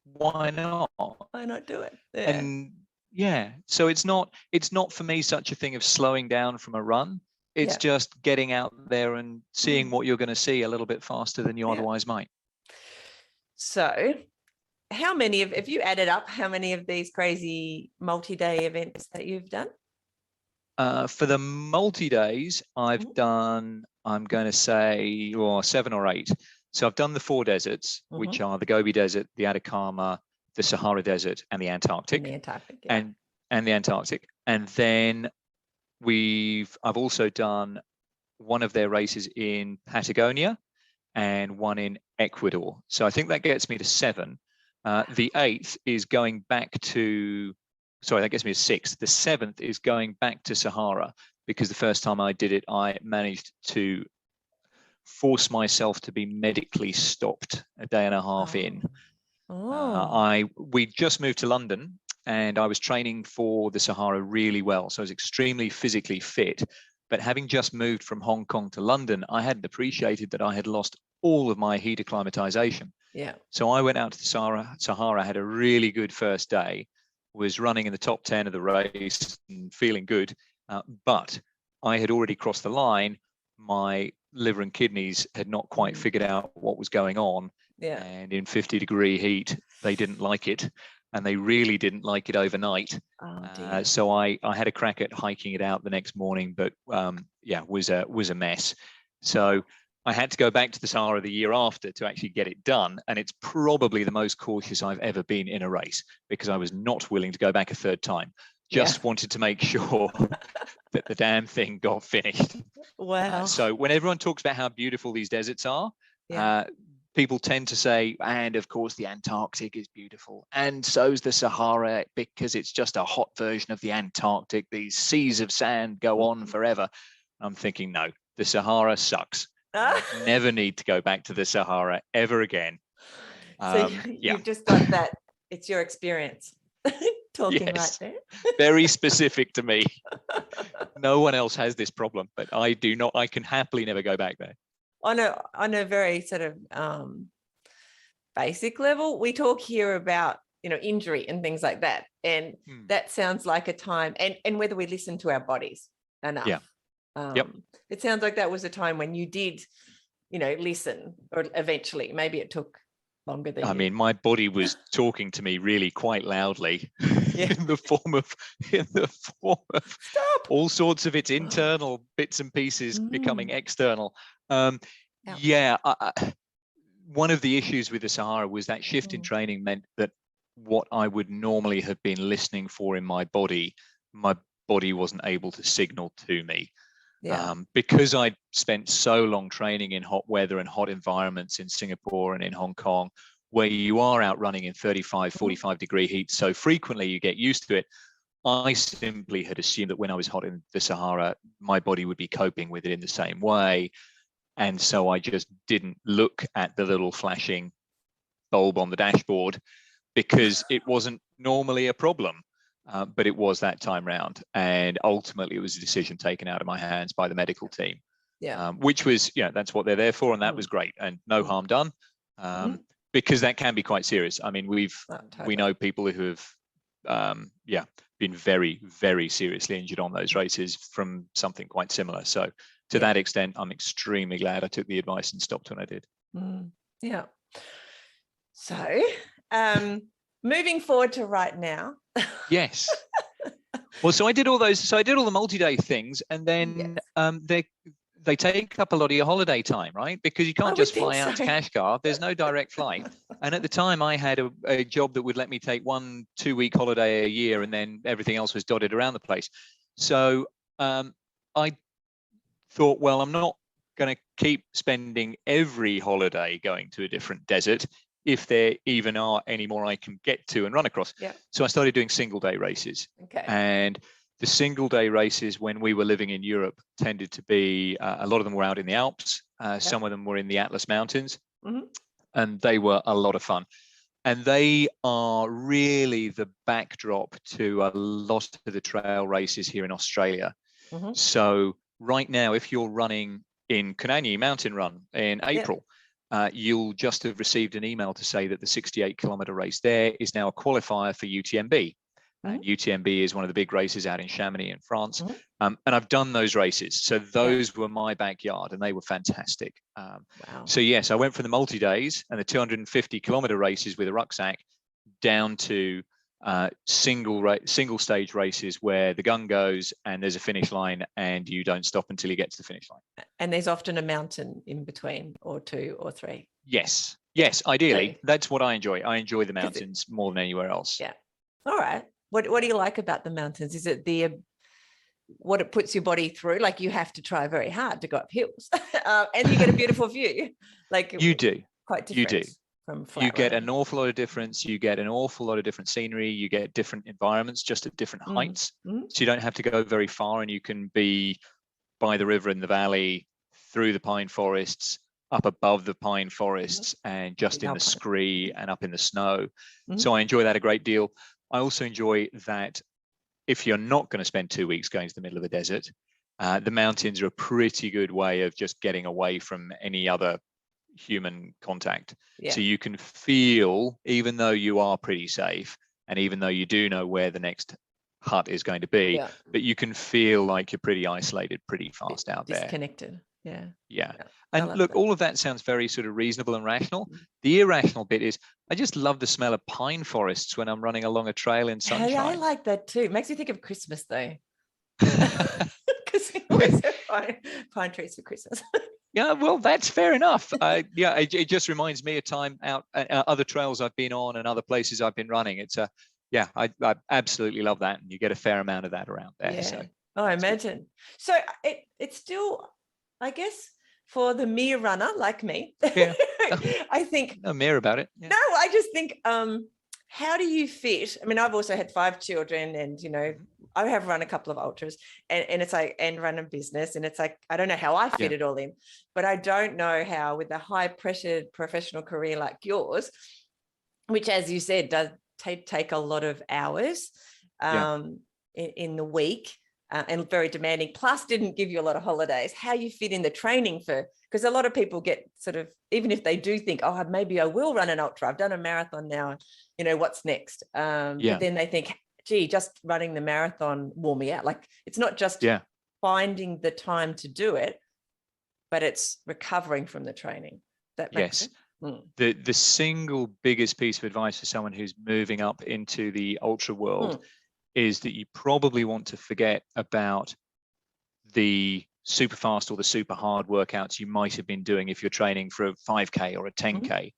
S2: why not?
S1: Why not do it?
S2: And so it's not for me such a thing of slowing down from a run. It's just getting out there and seeing what you're going to see a little bit faster than you otherwise might.
S1: So how many if you added up how many of these crazy multi-day events that you've done?
S2: For the multi-days, I've done, I'm going to say, 7 or 8. So I've done the 4 deserts, which are the Gobi Desert, the Atacama, the Sahara Desert, and the Antarctic. And the Antarctic. And then I've also done one of their races in Patagonia and one in Ecuador. So I think that gets me to 7. The 8th is going back to, sorry, that gets me to 6. The 7th is going back to Sahara, because the first time I did it, I managed to force myself to be medically stopped a day and a half in. We just moved to London, and I was training for the Sahara really well. So I was extremely physically fit. But having just moved from Hong Kong to London, I hadn't appreciated that I had lost all of my heat acclimatization. So I went out to the Sahara, had a really good first day, was running in the top 10 of the race and feeling good. But I had already crossed the line. My liver and kidneys had not quite figured out what was going on. And in 50-degree heat, they didn't like it. And they really didn't like it overnight. So I had a crack at hiking it out the next morning, but was a mess. So I had to go back to the Sahara the year after to actually get it done. And it's probably the most cautious I've ever been in a race, because I was not willing to go back a third time. Just wanted to make sure that the damn thing got finished.
S1: Wow.
S2: So when everyone talks about how beautiful these deserts are, people tend to say, and of course the Antarctic is beautiful, and so's the Sahara, because it's just a hot version of the Antarctic. These seas of sand go on forever. I'm thinking, no, the Sahara sucks. I never need to go back to the Sahara ever again.
S1: So you've just got that. It's your experience talking right there.
S2: Very specific to me. No one else has this problem, but I do not. I can happily never go back there. On
S1: a very sort of basic level, we talk here about, injury and things like that. And that sounds like a time, and whether we listen to our bodies enough.
S2: Yeah.
S1: It sounds like that was a time when you did, listen, or eventually. Maybe it took longer than
S2: I mean, my body was talking to me really quite loudly in the form of all sorts of its internal bits and pieces becoming external. One of the issues with the Sahara was that shift in training meant that what I would normally have been listening for in my body wasn't able to signal to me. Because I'd spent so long training in hot weather and hot environments in Singapore and in Hong Kong, where you are out running in 35, 45 degree heat so frequently you get used to it. I simply had assumed that when I was hot in the Sahara, my body would be coping with it in the same way. And so I just didn't look at the little flashing bulb on the dashboard, because it wasn't normally a problem. But it was that time round, and ultimately it was a decision taken out of my hands by the medical team, which was, that's what they're there for, and that was great, and no harm done, because that can be quite serious. I mean, we know people who have, been very, very seriously injured on those races from something quite similar. So to that extent, I'm extremely glad I took the advice and stopped when I did.
S1: So, moving forward to right now.
S2: Yes. Well, so I did all those. So I did all the multi-day things, and then they take up a lot of your holiday time, right? Because you can't just fly out to Kashgar. There's no direct flight. And at the time, I had a job that would let me take 1-2 week holiday a year, and then everything else was dotted around the place. So I thought, well, I'm not going to keep spending every holiday going to a different desert, if there even are any more I can get to and run across. So I started doing single day races. And the single day races when we were living in Europe tended to be, a lot of them were out in the Alps. Some of them were in the Atlas Mountains, and they were a lot of fun. And they are really the backdrop to a lot of the trail races here in Australia. So right now, if you're running in Konanyi Mountain Run in April, you'll just have received an email to say that the 68-kilometer race there is now a qualifier for UTMB. And UTMB is one of the big races out in Chamonix in France. And I've done those races. So those were my backyard, and they were fantastic. So yes, I went from the multi-days and the 250-kilometer races with a rucksack down to single stage races where the gun goes and there's a finish line and you don't stop until you get to the finish line.
S1: And there's often a mountain in between, or 2 or 3.
S2: Yes, ideally. That's what I enjoy. I enjoy the mountains more than anywhere else.
S1: All right. What do you like about the mountains? Is it what it puts your body through? Like, you have to try very hard to go up hills, and you get a beautiful view. Like,
S2: you do.
S1: Quite different.
S2: You do. You get an awful lot of difference. You get an awful lot of different scenery. You get different environments just at different heights. So you don't have to go very far, and you can be by the river in the valley, through the pine forests, up above the pine forests, and just in the scree and up in the snow. So I enjoy that a great deal. I also enjoy that if you're not going to spend 2 weeks going to the middle of the desert, the mountains are a pretty good way of just getting away from any other human contact. So you can feel, even though you are pretty safe, and even though you do know where the next hut is going to be, but you can feel like you're pretty isolated pretty fast out there.
S1: Disconnected.
S2: And look, all of that sounds very sort of reasonable and rational. The irrational bit is I just love the smell of pine forests when I'm running along a trail in sunshine.
S1: I like that too. It makes me think of Christmas though. Because we always have pine trees for Christmas.
S2: Yeah, well, that's fair enough. Yeah, it just reminds me of time out, other trails I've been on and other places I've been running. It's yeah, I absolutely love that, and you get a fair amount of that around there.
S1: Yeah.
S2: So,
S1: oh, I imagine. So it's still, I guess, for the mere runner like me.
S2: Yeah.
S1: I think
S2: no mere about it. Yeah.
S1: No, I just think, how do you fit? I mean, I've also had 5 children, and I have run a couple of ultras, and it's like, and run a business, and it's like, I don't know how I fit it all in, but I don't know how, with a high pressured professional career like yours, which, as you said, does take a lot of hours in the week, and very demanding, plus didn't give you a lot of holidays, how you fit in the training because a lot of people get sort of, even if they do think, oh, maybe I will run an ultra, I've done a marathon now, what's next? But then they think, gee, just running the marathon wore me out. Like, it's not just finding the time to do it, but it's recovering from the training. That makes sense?
S2: The single biggest piece of advice for someone who's moving up into the ultra world is that you probably want to forget about the super fast or the super hard workouts you might have been doing if you're training for a 5K or a 10K.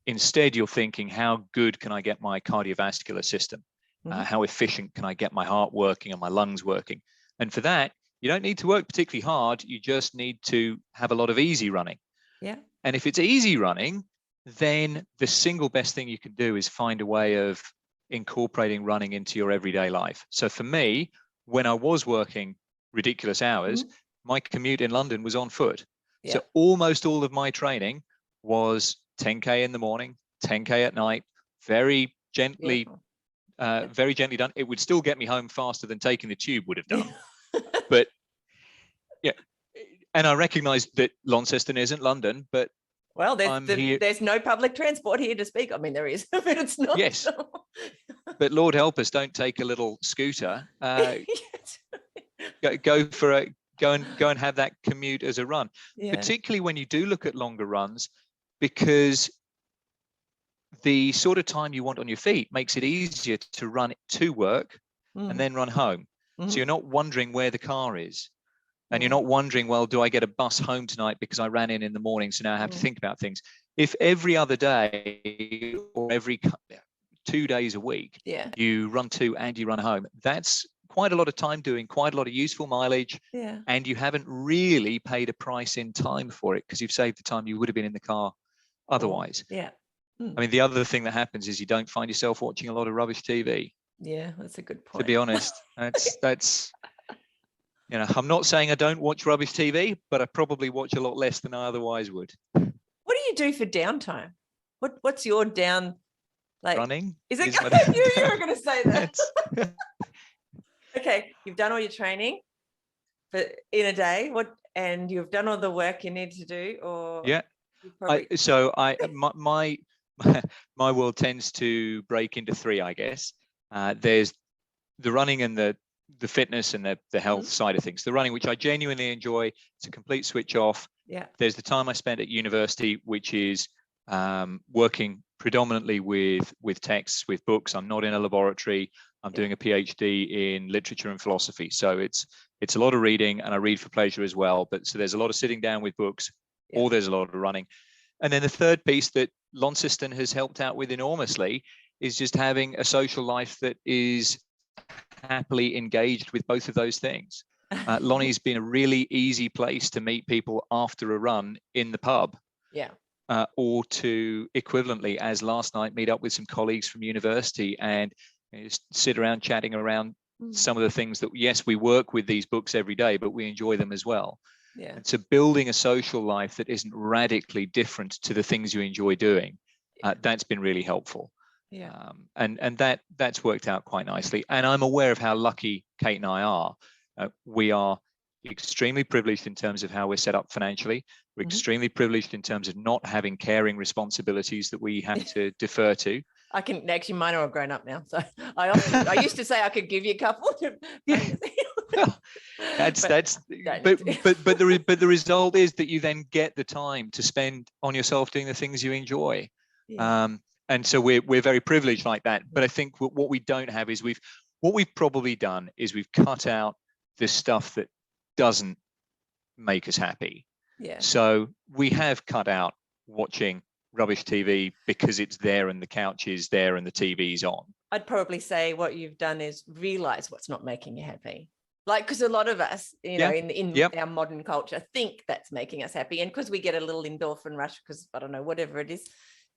S2: Instead, you're thinking, how good can I get my cardiovascular system? How efficient can I get my heart working and my lungs working? And for that, you don't need to work particularly hard. You just need to have a lot of easy running.
S1: Yeah.
S2: And if it's easy running, then the single best thing you can do is find a way of incorporating running into your everyday life. So for me, when I was working ridiculous hours, my commute in London was on foot. So almost all of my training was 10K in the morning, 10K at night, very gently done. It would still get me home faster than taking the tube would have done. But yeah, and I recognize that Launceston isn't London, but
S1: well, there's no public transport here to speak. I mean, there is, but it's not.
S2: Yes. But Lord help us, don't take a little scooter. Go and have that commute as a run. Particularly when you do look at longer runs, because the sort of time you want on your feet makes it easier to run to work and then run home. So you're not wondering where the car is. And you're not wondering, well, do I get a bus home tonight because I ran in the morning, so now I have to think about things. If every other day or every 2 days a week you run to and you run home, that's quite a lot of time doing quite a lot of useful mileage. And you haven't really paid a price in time for it, because you've saved the time you would have been in the car otherwise. I mean, the other thing that happens is you don't find yourself watching a lot of rubbish TV.
S1: Yeah, that's a good point.
S2: To be honest, that's I'm not saying I don't watch rubbish TV, but I probably watch a lot less than I otherwise would. What
S1: do you do for downtime? What's your down, like?
S2: Running?
S1: Is it? You were going to say that. Okay, you've done all your training in a day. And you've done all the work you need to do, or my world tends to break into 3, I guess. There's the running and the fitness and the health side of things. The running, which I genuinely enjoy, it's a complete switch off. There's the time I spent at university, which is working predominantly with texts, with books. I'm not in a laboratory. I'm doing a PhD in literature and philosophy. So it's a lot of reading, and I read for pleasure as well. But so there's a lot of sitting down with books, or there's a lot of running. And then the third piece that Launceston has helped out with enormously is just having a social life that is happily engaged with both of those things. Lonnie's been a really easy place to meet people after a run in the pub. Or to equivalently, as last night, meet up with some colleagues from university and just sit around chatting around some of the things that, yes, we work with these books every day, but we enjoy them as well. And so building a social life that isn't radically different to the things you enjoy doing, that's been really helpful. And that's worked out quite nicely. And I'm aware of how lucky Kate and I are. We are extremely privileged in terms of how we're set up financially. We're extremely privileged in terms of not having caring responsibilities that we have to defer to. I can actually, mine are all grown up now. So I used to say I could give you a couple. But the result is that you then get the time to spend on yourself doing the things you enjoy. And so we're very privileged like that. But I think what we don't have is what we've probably done is we've cut out the stuff that doesn't make us happy. Yeah.
S2: So we have cut out watching rubbish TV because it's there and the couch is there and the TV's on.
S1: I'd probably say what you've done is realize what's not making you happy. Like, because a lot of us, in our modern culture, think that's making us happy. And because we get a little endorphin rush, because I don't know, whatever it is,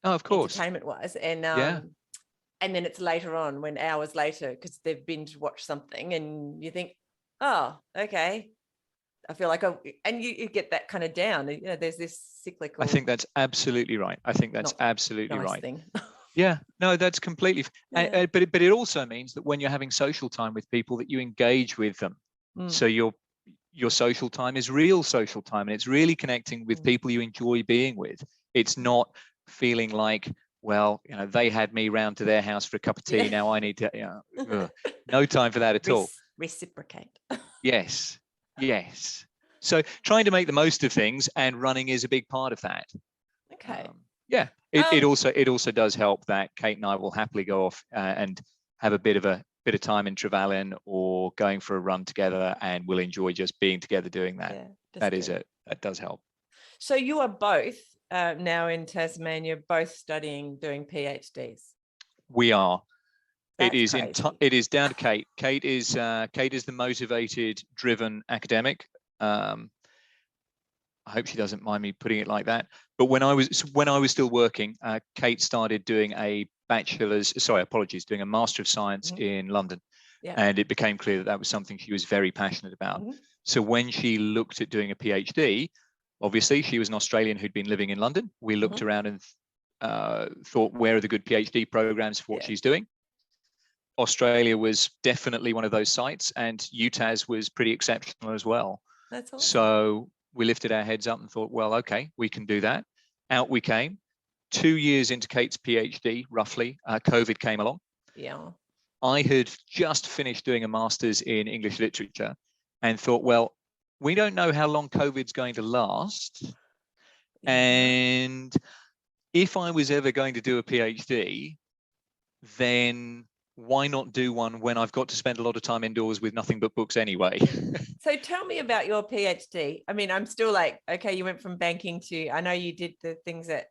S2: of course,
S1: entertainment wise. And then it's later on, when hours later, because they've binge watched something and you think, oh, okay, I feel like, and you get that kind of down. There's this cyclical.
S2: I think that's absolutely right. I think that's absolutely
S1: nice
S2: right.
S1: Thing.
S2: Yeah, no, that's completely.
S1: Yeah.
S2: But it also means that when you're having social time with people, that you engage with them. So your social time is real social time, and it's really connecting with people you enjoy being with. It's not feeling like, well, they had me round to their house for a cup of tea. Now I need to. No time for that at all.
S1: Reciprocate.
S2: Yes. So trying to make the most of things, and running is a big part of that.
S1: Okay.
S2: It also does help that Kate and I will happily go off and have a bit of time in Trevelyan or going for a run together, and we'll enjoy just being together doing that. Yeah, that does help.
S1: So you are both now in Tasmania, both doing PhDs.
S2: We are.
S1: That's
S2: it is down to Kate. Kate is the motivated, driven academic. I hope she doesn't mind me putting it like that. But when I was still working, Kate started doing a doing a Master of Science in London. Yeah. And it became clear that was something she was very passionate about. So when she looked at doing a PhD, obviously she was an Australian who'd been living in London. We looked around and thought, where are the good PhD programs for what she's doing? Australia was definitely one of those sites, and UTAS was pretty exceptional as well.
S1: That's awesome.
S2: So we lifted our heads up and thought, well, okay, we can do that. Out we came. 2 years into Kate's PhD, roughly, COVID came along.
S1: Yeah.
S2: I had just finished doing a master's in English literature and thought, well, we don't know how long COVID's going to last. Yeah. And if I was ever going to do a PhD, then why not do one when I've got to spend a lot of time indoors with nothing but books anyway?
S1: So tell me about your PhD. I mean, I'm still like, okay, you went from banking to, I know you did the things at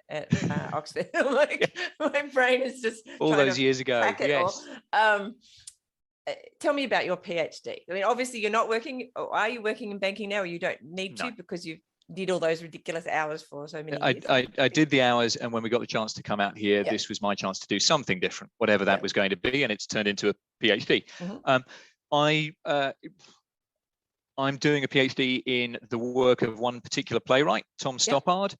S1: Oxford. My brain is just
S2: all those years ago. Yes.
S1: Tell me about your PhD. I mean, obviously you're not working, or are you working in banking now, or you don't need to because you did all those ridiculous hours for so many years?
S2: I did the hours, and when we got the chance to come out here, this was my chance to do something different, whatever that was going to be, and it's turned into a PhD. I'm doing a PhD in the work of one particular playwright, Tom Stoppard.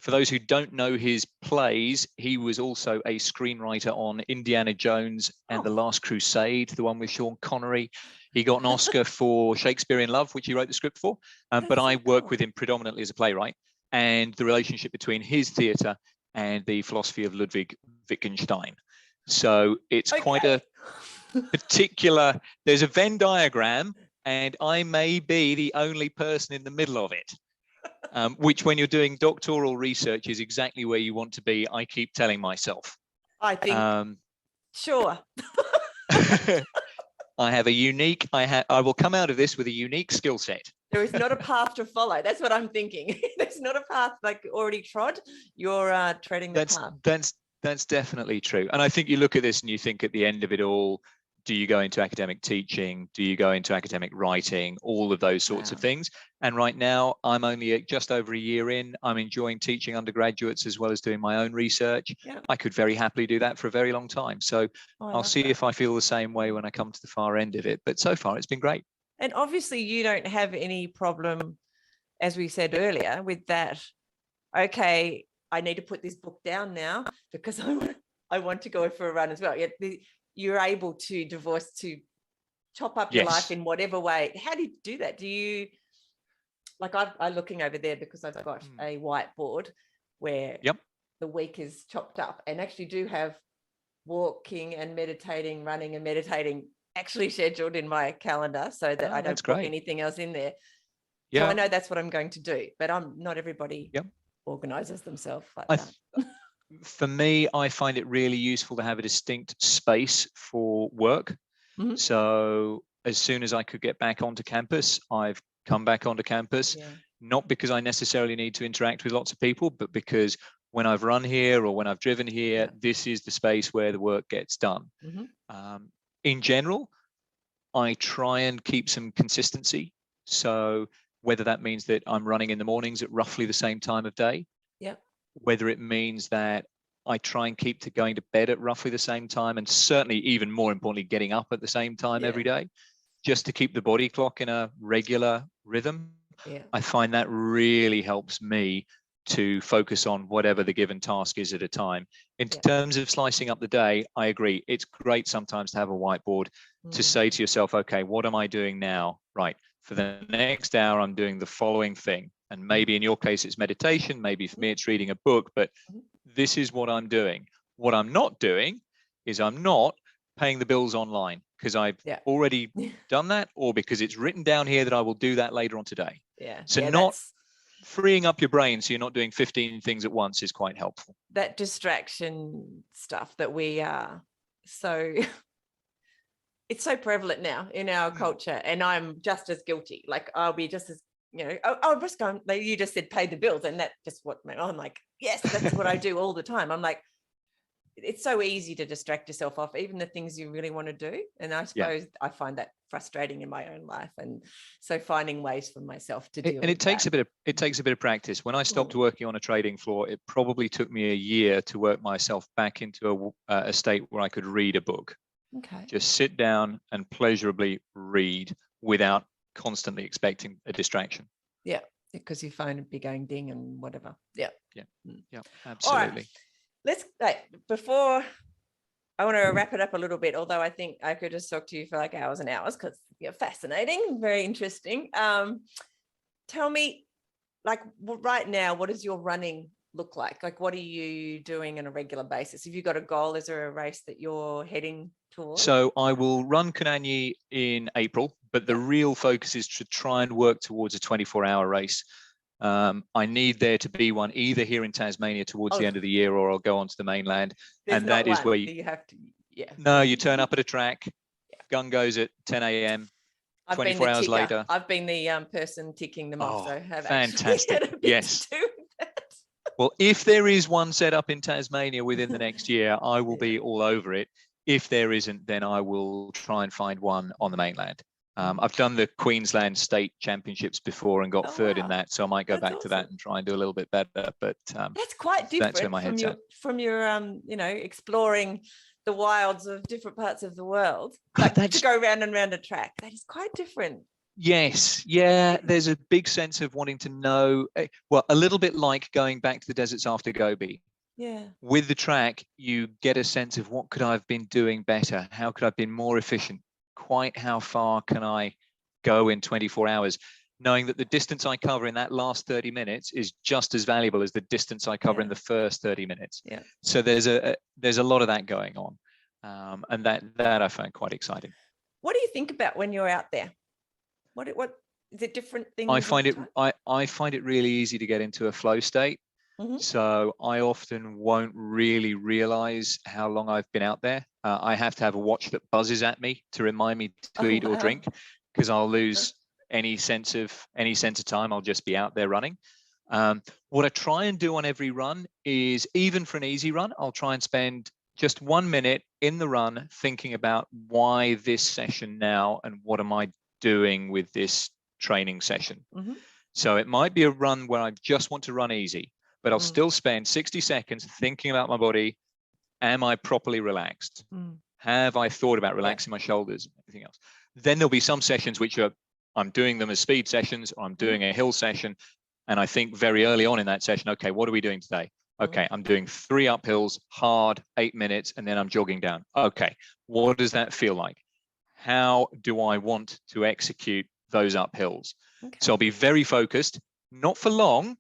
S2: For those who don't know his plays, he was also a screenwriter on Indiana Jones and The Last Crusade, the one with Sean Connery. He got an Oscar for Shakespeare in Love, which he wrote the script for. But I work with him predominantly as a playwright, and the relationship between his theatre and the philosophy of Ludwig Wittgenstein. So it's quite a particular, there's a Venn diagram, and I may be the only person in the middle of it. Which, when you're doing doctoral research, is exactly where you want to be. I keep telling myself.
S1: I think, sure.
S2: I have a unique. I will come out of this with a unique skill set.
S1: There is not a path to follow. That's what I'm thinking. There's not a path like already trod. You're treading the path.
S2: That's definitely true. And I think you look at this and you think, at the end of it all, do you go into academic teaching? Do you go into academic writing? All of those sorts of things. And right now, I'm only just over a year in. I'm enjoying teaching undergraduates as well as doing my own research. Yeah. I could very happily do that for a very long time. So I'll see if I feel the same way when I come to the far end of it. But so far, it's been great.
S1: And obviously, you don't have any problem, as we said earlier, with that. Okay, I need to put this book down now because I want to go for a run as well. You're able to chop up your life in whatever way. How do you do that? Do you, like, I'm looking over there because I've got a whiteboard where the week is chopped up, and actually do have walking and meditating, running and meditating actually scheduled in my calendar so that I don't put anything else in there. Yeah. So I know that's what I'm going to do, but not everybody organizes themselves like that.
S2: For me, I find it really useful to have a distinct space for work. So as soon as I could get back onto campus, I've come back onto campus. not because I necessarily need to interact with lots of people, but because when I've run here or when I've driven here, this is the space where the work gets done. In general, I try and keep some consistency. So whether that means that I'm running in the mornings at roughly the same time of day, whether it means that I try and keep to going to bed at roughly the same time, and certainly even more importantly, getting up at the same time every day, just to keep the body clock in a regular rhythm. I find that really helps me to focus on whatever the given task is at a time. In terms of slicing up the day, I agree. It's great sometimes to have a whiteboard to say to yourself, okay, what am I doing now? Right. For the next hour, I'm doing the following thing. And maybe in your case, it's meditation. Maybe for me, it's reading a book, but this is what I'm doing. What I'm not doing is I'm not paying the bills online because I've already done that, or because it's written down here that I will do that later on today. So not freeing up your brain so you're not doing 15 things at once is quite helpful.
S1: That distraction stuff that we are so it's so prevalent now in our culture, and I'm just as guilty. Like I'll be just as, I'll just go, like you just said, pay the bills, and that just what I'm like, yes, that's what I do all the time. I'm like, it's so easy to distract yourself off even the things you really want to do, and I suppose I find that frustrating in my own life, and so finding ways for myself to do
S2: it takes a bit of practice. When I stopped working on a trading floor, it probably took me a year to work myself back into a state where I could read a book. Just sit down and pleasurably read without constantly expecting a distraction.
S1: Because your phone would be going ding and whatever.
S2: Absolutely.
S1: Let's before I want to wrap it up a little bit, although I think I could just talk to you for like hours and hours because you're fascinating, very interesting. Tell me, like right now, what does your running look like? Like, what are you doing on a regular basis? Have you got a goal? Is there a race that you're heading towards?
S2: So I will run Kanani in April, but the real focus is to try and work towards a 24-hour race. I need there to be one either here in Tasmania towards the end of the year, or I'll go onto the mainland.
S1: And that is where you have to,
S2: No, you turn up at a track, gun goes at 10 a.m. 24 hours later.
S1: I've been the person ticking them off. So have
S2: fantastic. Yes. Well, if there is one set up in Tasmania within the next year, I will be all over it. If there isn't, then I will try and find one on the mainland. I've done the Queensland State Championships before and got third in that, so I might go back to that and try and do a little bit better. But
S1: that's quite different.
S2: That's where my head's at.
S1: From your exploring the wilds of different parts of the world, like to go round and round a track. That is quite different.
S2: Yes, there's a big sense of wanting to know. Well, a little bit like going back to the deserts after Gobi. With the track, you get a sense of what could I have been doing better? How could I have been more efficient? Quite how far can I go in 24 hours? Knowing that the distance I cover in that last 30 minutes is just as valuable as the distance I cover in the first 30 minutes. So there's a lot of that going on, and that I find quite exciting.
S1: What do you think about when you're out there? What is it? Different things?
S2: I find it really easy to get into a flow state. So I often won't really realize how long I've been out there. I have to have a watch that buzzes at me to remind me to eat or drink, because I'll lose any sense of time. I'll just be out there running. What I try and do on every run is, even for an easy run, I'll try and spend just 1 minute in the run thinking about why this session now, and what am I doing with this training session. So it might be a run where I just want to run easy, but I'll still spend 60 seconds thinking about my body. Am I properly relaxed? Have I thought about relaxing my shoulders and everything else? Then there'll be some sessions which I'm doing them as speed sessions, or I'm doing a hill session. And I think very early on in that session, okay, what are we doing today? Okay, I'm doing 3 uphills, hard, 8 minutes, and then I'm jogging down. Okay, what does that feel like? How do I want to execute those uphills? So I'll be very focused, not for long,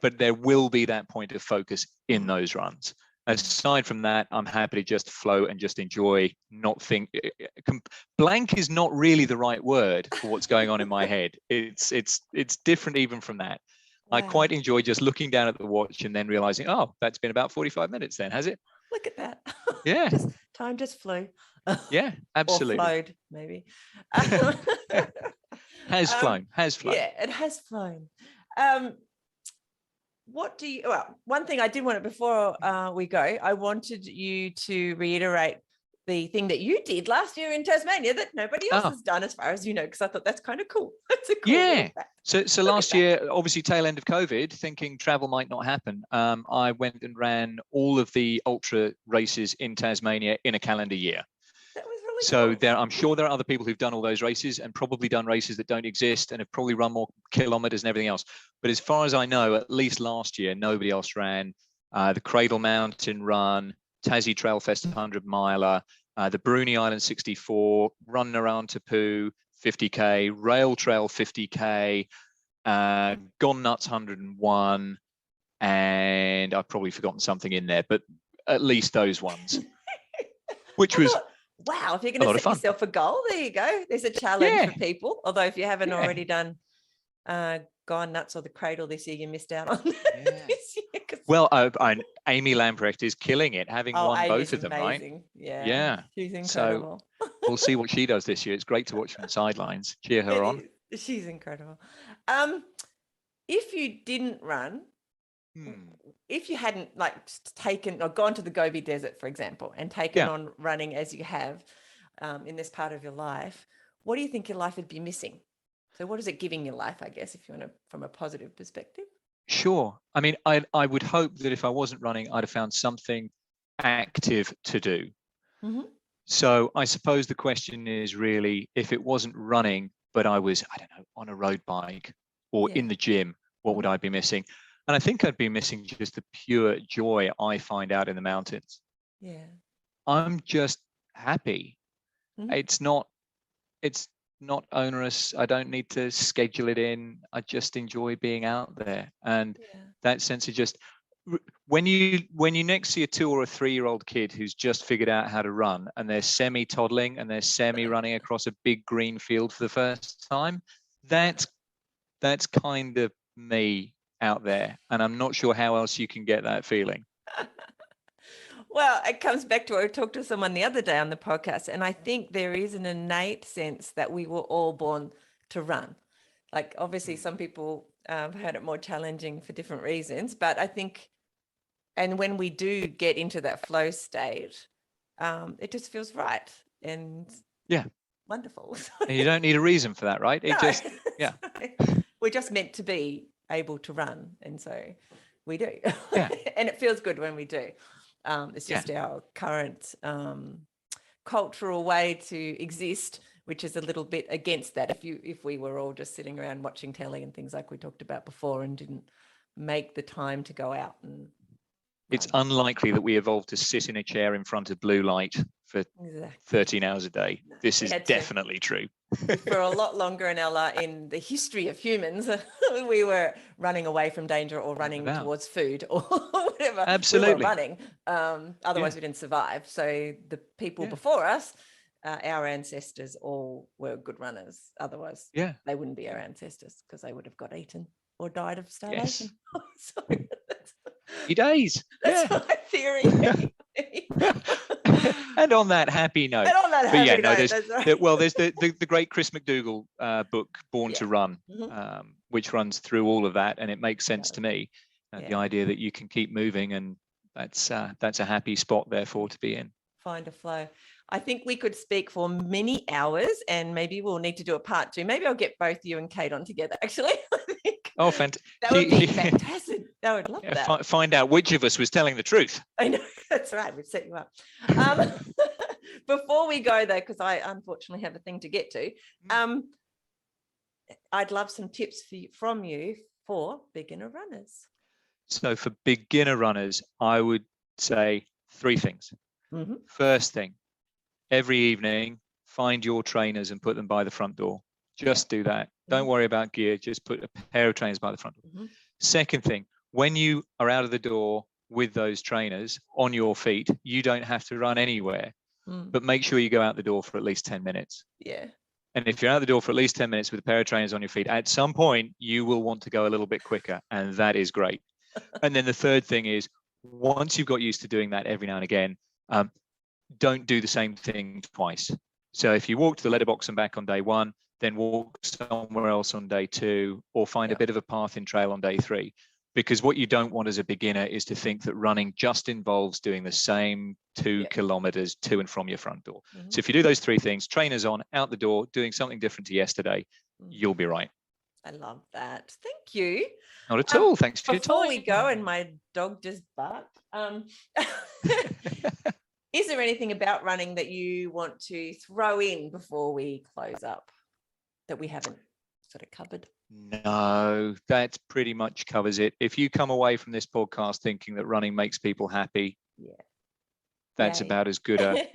S2: but there will be that point of focus in those runs. Aside from that, I'm happy to just flow and just enjoy, not think. Blank is not really the right word for what's going on in my head. It's different even from that. Wow. I quite enjoy just looking down at the watch and then realizing, oh, that's been about 45 minutes then, has it?
S1: Look at that.
S2: Yeah.
S1: Time just flew.
S2: Yeah, absolutely.
S1: Or flowed, maybe.
S2: Has flown.
S1: Yeah, it has flown. What do you, well, one thing I did want to, before we go, I wanted you to reiterate the thing that you did last year in Tasmania that nobody else has done, as far as you know, because I thought that's kind of cool. That's a cool
S2: yeah. So last year, obviously tail end of COVID, thinking travel might not happen. I went and ran all of the ultra races in Tasmania in a calendar year.
S1: That was really
S2: so
S1: cool.
S2: I'm sure there are other people who've done all those races and probably done races that don't exist and have probably run more kilometers and everything else. But as far as I know, at least last year, nobody else ran the Cradle Mountain Run, Tassie Trail Fest 100 miler, the Bruny Island 64, Run Around Tapu 50k, Rail Trail 50k, Gone Nuts 101, and I've probably forgotten something in there, but at least those ones, which was
S1: wow, if you're going to set yourself a goal, there you go. There's a challenge for people. Although if you haven't already done Gone Nuts or the Cradle this year, you missed out on this year.
S2: Well, Amy Lamprecht is killing it, having won both of them,
S1: amazing.
S2: Right?
S1: Yeah, she's incredible.
S2: So we'll see what she does this year. It's great to watch from the sidelines. Cheer her on.
S1: She's incredible. If you didn't run, if you hadn't taken or gone to the Gobi Desert, for example, and taken on running as you have in this part of your life, what do you think your life would be missing? So what is it giving your life, I guess, if you want to, from a positive perspective?
S2: Sure. I mean, I would hope that if I wasn't running, I'd have found something active to do. So I suppose the question is really, if it wasn't running, but I was, I don't know, on a road bike or in the gym, what would I be missing? And I think I'd be missing just the pure joy I find out in the mountains.
S1: Yeah.
S2: I'm just happy. It's not onerous. I don't need to schedule it in. I just enjoy being out there. And that sense of just, when you next see a 2 or a 3-year-old kid who's just figured out how to run and they're semi-toddling and they're semi-running across a big green field for the first time, that's kind of me out there. And I'm not sure how else you can get that feeling.
S1: Well, it comes back to, I talked to someone the other day on the podcast, and I think there is an innate sense that we were all born to run. Like, obviously some people had it more challenging for different reasons, but I think, and when we do get into that flow state, it just feels right and wonderful.
S2: And you don't need a reason for that, right?
S1: We're just meant to be able to run, and so we do. And it feels good when we do. It's just our current cultural way to exist, which is a little bit against that. If we were all just sitting around watching telly and things like we talked about before and didn't make the time to go out and
S2: it's unlikely that we evolved to sit in a chair in front of blue light for 13 hours a day. This is definitely true.
S1: For a lot longer in the history of humans, we were running away from danger or running towards food or whatever.
S2: Absolutely.
S1: We were running. Otherwise we didn't survive. So the people before us, our ancestors all were good runners. Otherwise they wouldn't be our ancestors, because they would have got eaten or died of starvation. So
S2: days.
S1: That's my theory.
S2: And on that happy note. There's the great Chris McDougall book, Born to Run, which runs through all of that, and it makes sense to me. The idea that you can keep moving, and that's a happy spot, therefore, to be in.
S1: Find a flow. I think we could speak for many hours, and maybe we'll need to do a part 2. Maybe I'll get both you and Kate on together, actually.
S2: Oh, fantastic.
S1: That would be fantastic. I would love that.
S2: Find out which of us was telling the truth.
S1: I know. That's right. We've set you up. Before we go, though, because I unfortunately have a thing to get to, I'd love some tips from you for beginner runners.
S2: So for beginner runners, I would say 3 things. First thing, every evening, find your trainers and put them by the front door. Just do that. Don't worry about gear. Just put a pair of trainers by the front door. Second thing, when you are out of the door with those trainers on your feet, you don't have to run anywhere, but make sure you go out the door for at least 10 minutes.
S1: Yeah.
S2: And if you're out the door for at least 10 minutes with a pair of trainers on your feet, at some point you will want to go a little bit quicker, and that is great. And then the third thing is, once you've got used to doing that every now and again, don't do the same thing twice. So if you walk to the letterbox and back on day 1, then walk somewhere else on day 2, or find a bit of a path in trail on day 3. Because what you don't want as a beginner is to think that running just involves doing the same 2 kilometers to and from your front door. So if you do those 3 things, trainers on, out the door, doing something different to yesterday, you'll be right.
S1: I love that. Thank you.
S2: Not at all. Thanks for your time.
S1: Before we go, and my dog just barked, is there anything about running that you want to throw in before we close up that we haven't sort of covered?
S2: No, that pretty much covers it. If you come away from this podcast thinking that running makes people happy, that's about as good a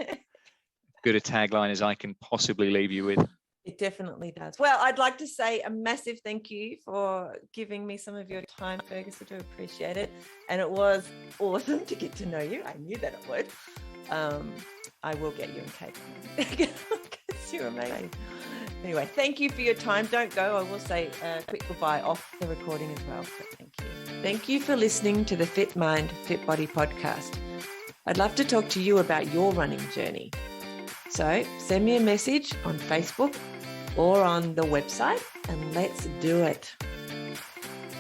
S2: tagline as I can possibly leave you with.
S1: It definitely does. Well, I'd like to say a massive thank you for giving me some of your time, Fergus. I do appreciate it. And it was awesome to get to know you. I knew that it would. I will get you in cake because you're amazing. Anyway, thank you for your time. Don't go. I will say a quick goodbye off the recording as well. But thank you. Thank you for listening to the Fit Mind, Fit Body podcast. I'd love to talk to you about your running journey. So send me a message on Facebook or on the website, and let's do it.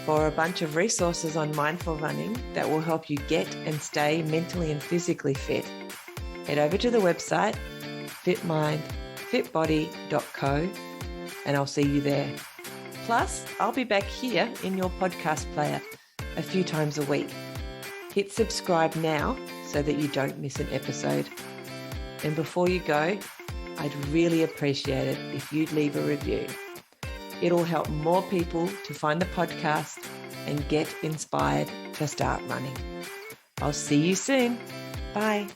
S1: For a bunch of resources on mindful running that will help you get and stay mentally and physically fit, head over to the website fitmindfitbody.co, and I'll see you there. Plus, I'll be back here in your podcast player a few times a week. Hit subscribe now so that you don't miss an episode. And before you go, I'd really appreciate it if you'd leave a review. It'll help more people to find the podcast and get inspired to start running. I'll see you soon. Bye.